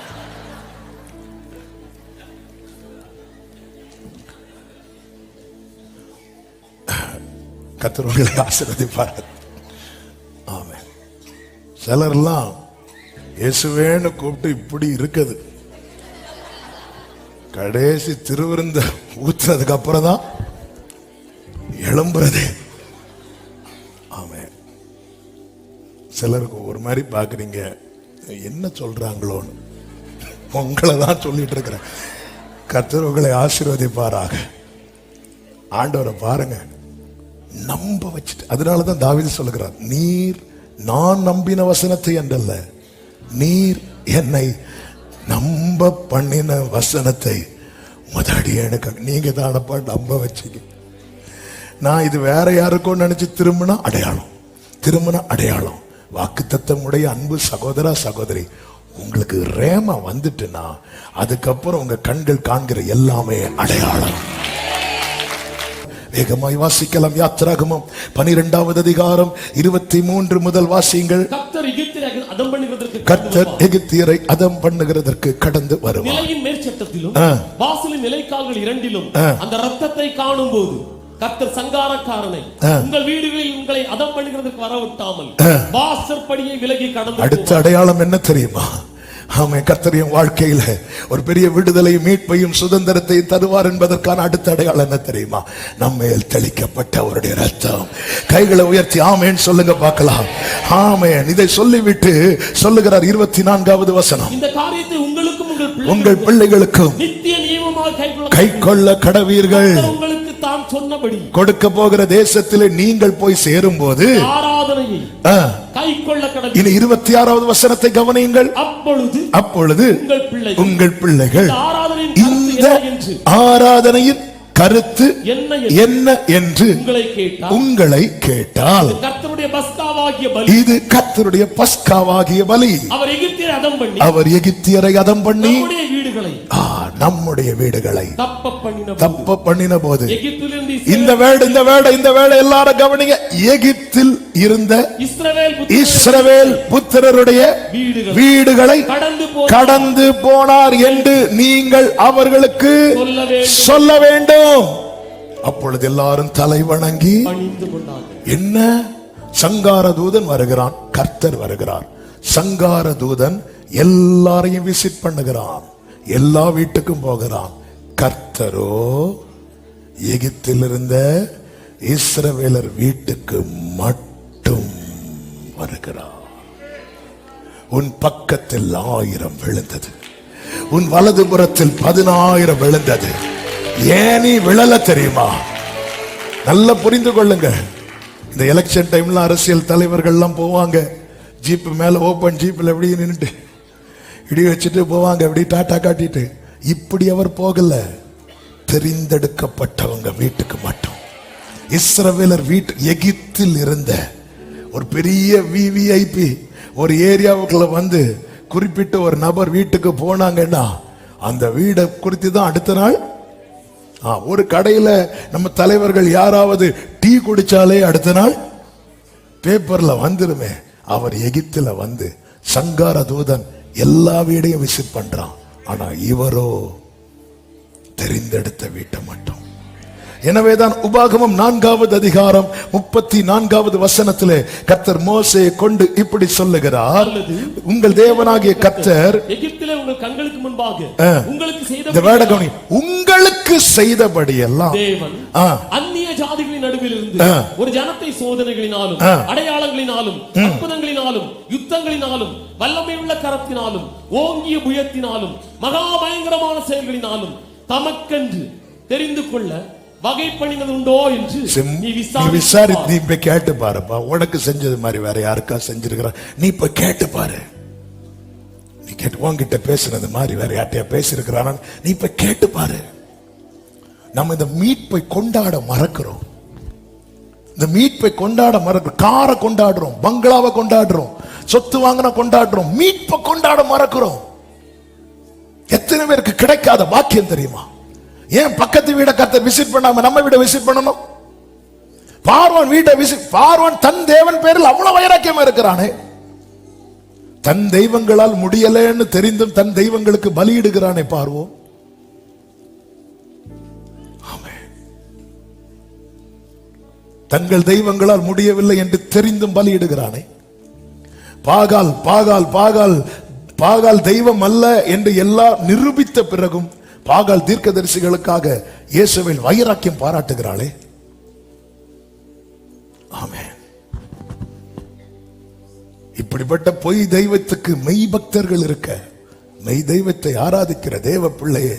கர்த்தர்களை ஆசீர்வதிப்பார். ஆமென். சிலர்லாம் இயேசுவேன்னு கூப்பிட்டு இப்படி இருக்குது, கடைசி திருவிருந்த ஊத்துறதுக்கு அப்புறம் தான் எழும்புறதே. ஆமென். சிலருக்கு ஒரு மாதிரி பாக்குறீங்க, என்ன சொல்றாங்களோன்னு. உங்களை தான் சொல்லிட்டு இருக்கிறேன். கர்த்தர் உங்களை ஆசீர்வதிப்பாராக. ஆண்டவரை பாருங்க, நம்ப வச்சுட்டு. அதனாலதான் தாவீது சொல்லுகிறார், நீர் நான் நம்பின வசனத்தை என்றல்ல, நீர் என்னை நம்ப பண்ணின வசனத்தை முதடியனுக்கு நீங்க தானப்பா நம்ப வச்சீங்க. நான் இது வேற யாருக்கும் நினைச்சு திரும்பினா அடையாளம், திரும்பின அடையாளம். வாக்குத்தத்தம் உடைய அன்பு சகோதரா சகோதரி, உங்களுக்கு ரேமா வந்துட்டுனா அதுக்கப்புறம் உங்க கண்கள் காண்கிற எல்லாமே அடையாளம். வேகமாய் வாசிக்கலாம். யாத்திராகமம் 12வது அதிகாரம் 23 முதல் வாசியுங்கள். கர்த்தர் எகிப்தியரை அதம் பண்ணுகிறதற்கு கடந்து வருவார். நிலையின் மேற்சட்டத்திலும் வாசலின் நிலைக்கால்கள் இரண்டிலும் அந்த இரத்தத்தை காணும்போது கர்த்தர் சங்காரக்காரனை உங்கள் வீடுகளில் உங்களை அதம் பண்ணுகிறதற்கு வரவிட்டாமல் வாசற்படியை விலகி கடந்து. அடுத்த அடையாளம் என்ன தெரியுமா? ஆமே, கர்த்தரின் வாழ்க்கையில ஒரு பெரிய விடுதலையும் மீட்பையும் சுதந்திரத்தையும் தருவார் என்பதற்கான அடுத்த அடையாளம் என்ன தெரியுமா? நம்மேல் தெளிக்கப்பட்ட அவருடைய ரத்தம். கைகளை உயர்த்தி ஆமேன் சொல்லுங்க பார்க்கலாம். ஆமேன். இதை சொல்லிவிட்டு சொல்லுகிறார் 24வது வசனம், இந்த காரியத்தை உங்களுக்கும் உங்கள் பிள்ளைகளுக்கும் நித்திய நியமமாக கைக்கொள்ள கடவீர்கள். உங்களுக்கு தான் சொன்னபடி கொடுக்க போகிற தேசத்திலே நீங்கள் போய் சேரும் போது ஆராதனையை கைக்கொள்ள கடவீர்கள். இனி 26வது வசனத்தை கவனியுங்கள். அப்பொழுது உங்கள் பிள்ளைகள் இந்த ஆராதனையின் கருத்து என்ன என்று உங்களை கேட்டால், இது கர்த்தருடைய பஸ்காவாகிய பலி. அவர் எகிப்தியரை அதம் பண்ணி நம்முடைய வீடுகளை தப்ப பண்ணின போது, இந்த வேடை எல்லாரும் கவனிங்க. எகிப்தில் இருந்த இஸ்ரவேல் புத்திரருடைய வீடுகளை கடந்து போனார் என்று நீங்கள் அவர்களுக்கு சொல்ல வேண்டும். அப்பொழுது எல்லாரும் தலை வணங்கி, என்ன சங்கார தூதன் வருகிறான், கர்த்தர் வருகிறார். சங்கார தூதன் எல்லாரையும் விசிட் பண்ணுகிறான், எல்லா வீட்டுக்கும் போகிறான். கர்த்தரோ எகிப்தில் இருந்த இஸ்ரவேலர் வீட்டுக்கு மட்டும் வருகிறார். உன் பக்கத்தில் 1000 விழுந்தது, உன் வலதுபுறத்தில் 10,000 விழுந்தது. ஏன் நீ விழல தெரியுமா? நல்லா புரிந்து கொள்ளுங்க. இந்த எலெக்ஷன் டைம்ல அரசியல் தலைவர்கள் எல்லாம் போவாங்க, ஜீப் மேல ஓபன் ஜீப்ல எப்படி நின்னுட்டு இடி வச்சுட்டு போவாங்க, எப்படி டாட்டா காட்டிட்டு. இப்படி அவர் போகல, தெரிந்தெடுக்கப்பட்டவங்க வீட்டுக்கு மட்டும். இஸ்ரவேலர் வீட்டு எகிப்தில் இருந்த ஒரு பெரிய விவிஐபி ஒரு ஏரியாவுக்குள்ள வந்து குறிப்பிட்ட ஒரு நபர் வீட்டுக்கு போனாங்கன்னா அந்த வீடை குறித்து தான் அடுத்த நாள் ஒரு கடையில நம்ம தலைவர்கள் யாராவது டீ குடிச்சாலே அடுத்த நாள் பேப்பர்ல வந்துருமே. அவர் எகிப்துல வந்து சங்கார தூதன் எல்லா வீடையும் விசிட் பண்றான். ஆனா இவரோ தெரிந்தெடுத்த வீட்டை மட்டும். எனவேதான் உபாகமம் 4வது அதிகாரம் 34வது வசனத்திலே கர்த்தர் மோசேயை கொண்டு இப்படி சொல்லுகிறார், உங்கள் தேவனாகிய கர்த்தர் எகிப்திலே உங்கள் கண்களுக்கு முன்பாக உங்களுக்கு உங்களுக்கு செய்தபடி எல்லாம் தேவன் அந்நிய ஜாதிகளின் நடுவில் இருந்து ஒரு ஜனத்தை சோதனைகளினாலும் அடையாளங்களினாலும் அற்புதங்களினாலும் யுத்தங்களினாலும் வல்லமை உள்ள கரத்தினாலும் ஓங்கிய புயத்தினாலும் மகா பயங்கரமான செயல்களினாலும் தமக்கென்று தெரிந்து கொள்ள வகை பண்ணினது உண்டோ என்று நீ விசாரித்து நீ இப்ப கேட்டு பாருப்பா. உனக்கு செஞ்சது மாதிரி வேற யாருக்கா செஞ்சிருக்கிற? நீ இப்ப கேட்டு பாரு. நீ கேட்டு உன்கிட்ட பேசுனது மாதிரி வேற யார்ட்டையா பேசிருக்கிறானா? நீ இப்ப கேட்டு பாரு. நம்ம இந்த மீட்பை கொண்டாட மறக்கிறோம். இந்த மீட்பை கொண்டாட மறக்கிறோம். காரை கொண்டாடுறோம், பங்களாவை கொண்டாடுறோம், சொத்து வாங்கின கொண்டாடுறோம், மீட்பை கொண்டாட மறக்கிறோம். எத்தனை பேருக்கு கிடைக்காத பாக்கியம் தெரியுமா? ஏன் பக்கத்து வீட கர்த்தர் விசிட் பண்ணாம நம்ம வீட விசிட் பண்ணணும்? பார்வான் வீட்டை விசிட், பார்வான் தன் தேவன் பேரில் அவ்வளவு வைராக்கியமா இருக்கிறானே, தன் தெய்வங்களால் முடியலன்னு தெரிந்தும் தன் தெய்வங்களுக்கு பலியிடுகிறானே பார்வோம். தங்கள் தெய்வங்களால் முடியவில்லை என்று தெரிந்தும் பலியிடுகிறானே. பாகால் பாகால் பாகால் பாகால் தெய்வம் அல்ல என்று எல்லாம் நிரூபித்த பிறகும் பாகால் தீர்க்கதரிசிகளுக்காக இயேசுவில் வைராக்கியம் பாராட்டுகிறாளே. ஆமென். இப்படிப்பட்ட பொய் தெய்வத்துக்கு மெய் பக்தர்கள் இருக்க, மெய் தெய்வத்தை ஆராதிக்கிற தேவ பிள்ளையே,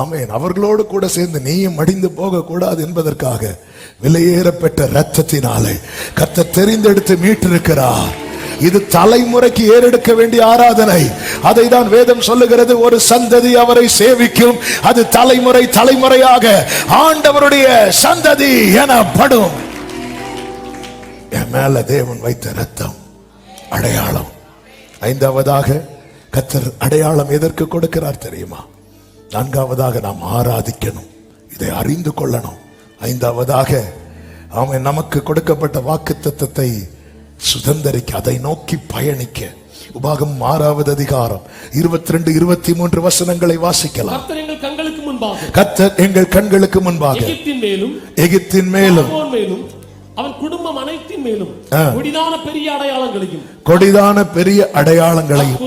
ஆமென், அவர்களோடு கூட சேர்ந்து நீயும் மடிந்து போக கூடாது என்பதற்காக விலையேறப்பட்ட இரத்தத்தினாலே கர்த்தர் தெரிந்தெடுத்து மீட்டிருக்கிறார். இது தலைமுறைக்கு ஏறெடுக்க வேண்டிய ஆராதனை. அதை தான் வேதம் சொல்லுகிறது, ஒரு சந்ததி அவரை சேவிக்கும், அது தலைமுறை தலைமுறையாக ஆண்டவருடைய சந்ததி எனப்படும். என் மேல தேவன் வைத்த ரத்தம் அடையாளம். 5வதாக கர்த்தர் அடையாளம் எதற்கு கொடுக்கிறார் தெரியுமா? 4வதாக நாம் ஆராதிக்கணும், இதை அறிந்து கொள்ளணும். 5வதாக அவன் நமக்கு கொடுக்கப்பட்ட வாக்குத்தத்தத்தை சுதந்தரிக்க, அதை நோக்கி பயணிக்க. உபாகமம் 6வது அதிகாரம் 22, 23 வசனங்களை வாசிக்கலாம். கர்த்தர் எங்கள் கண்களுக்கு முன்பாக, கர்த்தர் எங்கள் கண்களுக்கு முன்பாக எகிப்தின் மேலும் அவன் குடும்பம் அனைத்தின் மேலும் கொடிதான பெரிய அடையாளங்களையும்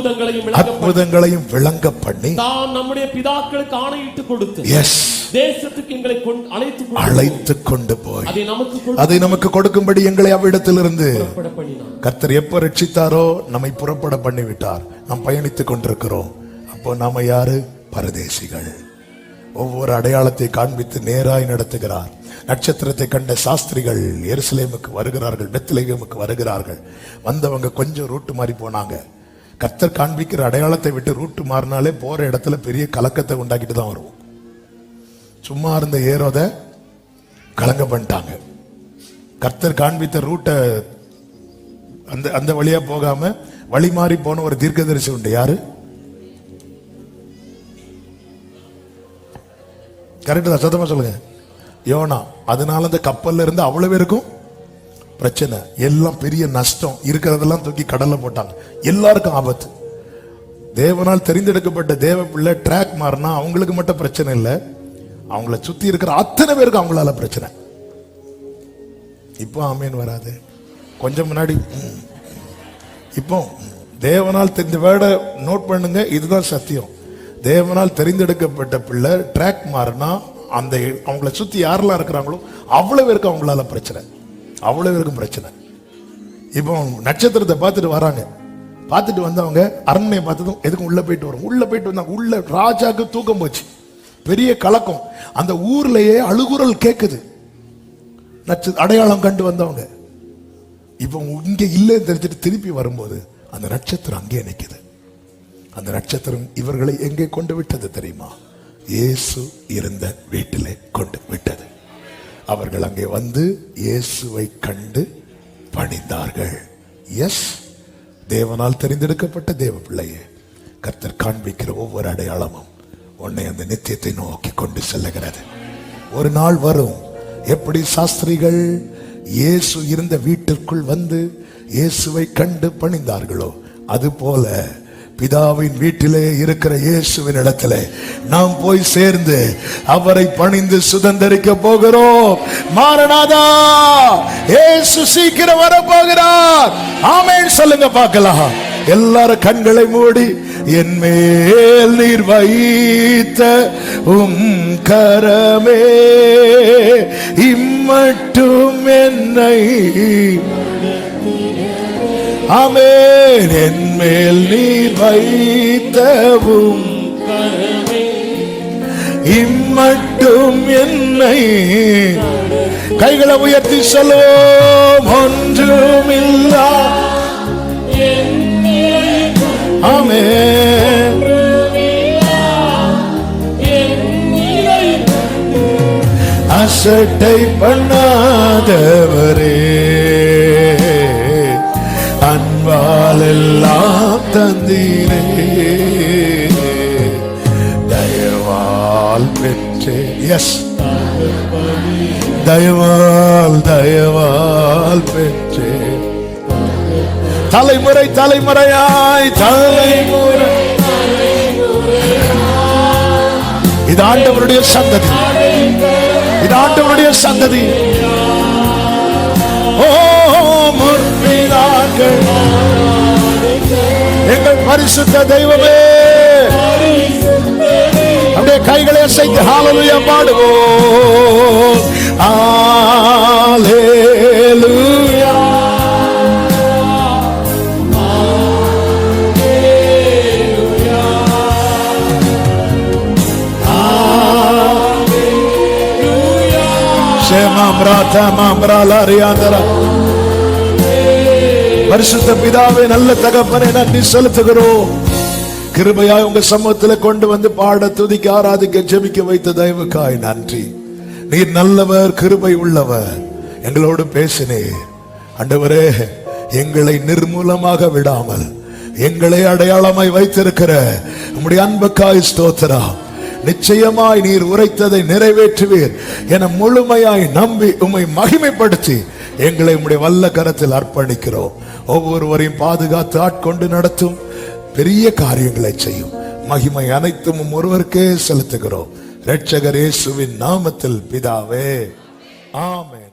அற்புதங்களையும் விளங்க பண்ணி தாம் நம்முடைய பிதாக்களுக்கு ஆணையிட்டு கொடுத்து தேசத்துக்கு எங்களை அழைத்து கொண்டு போய் அதை நமக்கு கொடுக்கும்படி எங்களை அவ்விடத்திலிருந்து கர்த்தர் எப்ப ரட்சித்தாரோ நம்மை புறப்பட பண்ணிவிட்டார். நாம் பயணித்துக் கொண்டிருக்கிறோம். அப்போ நாம யாரு? பரதேசிகள். ஒவ்வொரு அடையாளத்தை காண்பித்து நேராய் நடத்துகிறார். நட்சத்திரத்தை கண்ட சாஸ்திரிகள் எருசலேமுக்கு வருகிறார்கள், பெத்லகேமுக்கு வருகிறார்கள். வந்தவங்க கொஞ்சம் ரூட்டு மாறி போனாங்க. கர்த்தர் காண்பிக்கிற அடையாளத்தை விட்டு ரூட்டு மாறினாலே போற இடத்துல பெரிய கலக்கத்தை உண்டாக்கிட்டு தான் வருவோம். சும்மா இருந்த ஏரோத கலங்க பண்ணிட்டாங்க. கர்த்தர் காண்பித்த ரூட்டை அந்த வழியா போகாம வழி மாறி போன ஒரு தீர்க்கதரிசி உண்டு. யாரு? கரெக்டா? சத்தமா சொல்லுங்க. யோனா. அதனால அந்த கப்பல்ல இருந்து அவ்வளவு பேருக்கும் பிரச்சனை, எல்லாம் பெரிய நஷ்டம், இருக்கிறதெல்லாம் தூக்கி கடல்ல போட்டாங்க. எல்லாருக்கும் ஆபத்து. தேவனால் தெரிந்தெடுக்கப்பட்ட தேவ பிள்ளை ட்ராக் மாறினா அவங்களுக்கு மட்டும் பிரச்சனை இல்லை, அவங்கள சுத்தி இருக்கிற அத்தனை பேருக்கு அவங்களால பிரச்சனை. இப்போ ஆமேன் வராது. கொஞ்சம் முன்னாடி இப்போ தேவனால் தெரிந்த வேர்டை நோட் பண்ணுங்க, இதுதான் சத்தியம். தேவனால் தெரிந்தெடுக்கப்பட்ட பிள்ளை ட்ராக் மாறினா அந்த அவங்கள சுத்தி யாரெல்லாம் இருக்கிறாங்களோ அவ்வளவு பேருக்கு அவங்களால பிரச்சனை, அவ்வளவு பேருக்கும் பிரச்சனை. இப்போ நட்சத்திரத்தை பார்த்துட்டு வராங்க, பார்த்துட்டு வந்தவங்க அரண்மனையை பார்த்ததும் எதுக்கும் உள்ள போயிட்டு வரும். உள்ள போயிட்டு வந்தாங்க, உள்ள ராஜாக்கு தூக்கம் போச்சு, பெரிய கலக்கம். அந்த ஊர்லயே அழுகுரல் கேக்குது. அடையாளம் கண்டு வந்தவங்க இப்போ இங்க இல்லைன்னு தெரிஞ்சுட்டு திருப்பி வரும்போது அந்த நட்சத்திரம் அங்கே நிக்குது. அந்த நட்சத்திரம் இவர்களை எங்கே கொண்டு விட்டது தெரியுமா? இயேசு இருந்த வீட்டிலே கொண்டு விட்டது. அவர்கள் அங்கே வந்து இயேசுவை கண்டு பணிந்தார்கள். எஸ், தேவனால் தெரிந்தெடுக்கப்பட்ட தேவ பிள்ளையே, கர்த்தர் காண்பிக்கிற ஒவ்வொரு அடையாளமும் உன்னை அந்த நித்தியத்தை நோக்கி கொண்டு செல்லுகிறது. ஒரு நாள் வரும், எப்படி சாஸ்திரிகள் இயேசு இருந்த வீட்டிற்குள் வந்து இயேசுவை கண்டு பணிந்தார்களோ அதுபோல பிதாவின் வீட்டிலே இருக்கிற இயேசுவின் இடத்திலே நாம் போய் சேர்ந்து அவரை பணிந்து சுதந்தரிக்க போகிறோம். மாரநாதா, இயேசு சீக்கிரம் வர போகிறார். ஆமென் சொல்லுங்க பார்க்கலாம். எல்லாரும் கண்களை மூடி, என் மேல் நீர் வைத்த கரமே இம்மட்டும் என்னை, ஆமென், என் மேல் நீர் வைத்தவும் இம்மட்டும் என்னை. கைகளை உயர்த்தி சொல்லுவோம். ஒன்றுமில்லா, ஆமென், அசட்டை பண்ணாதவரே, அன்பால் எல்லாம் தந்தீரே, தயவால் பெற்றே. எஸ், தயவால் தயவால் பெற்றே. தலைமுறை தலைமுறையாய் தலைமுறை, இது ஆண்டவருடைய சந்ததி, இது ஆண்டவருடைய சந்ததி. ஓ முற்பிதாக்கள், எங்கள் பரிசுத்த தெய்வமே, அப்படியே கைகளை அசைத்து ஹalleluya பாடுவோம். ஹalleluya, பரிசுத்த பிதாவே, நல்ல தகப்பனே, நன்றி செலுத்துகிறோம். கிருபையாய் உங்க சமூகத்தில் கொண்டு வந்து பாட, துதிக்க, ஆராதிக்க, ஜெபிக்க வைத்த தயவுக்காய் நன்றி. நீர் நல்லவர், கிருபை உள்ளவர். எங்களோடு பேசினீர் ஆண்டவரே. எங்களை நிர்மூலமாக விடாமல் எங்களை அடையாளமாய் வைத்திருக்கிற உம்முடைய அன்புக்காய் ஸ்தோத்திரம். நிச்சயமாய் நீர் உரைத்ததை நிறைவேற்றுவீர் என முழுமையாய் நம்பி உம்மை மகிமைப்படுத்தி எங்களை உம்முடைய வல்ல கரத்தில் அர்ப்பணிக்கிறோம். ஒவ்வொருவரையும் பாதுகாத்து ஆட்கொண்டு நடத்தும், பெரிய காரியங்களை செய்யும். மகிமை அனைத்தும் ஒருவருக்கே செலுத்துகிறோம். இரட்சகர் இயேசுவின் நாமத்தில் பிதாவே, ஆமென்.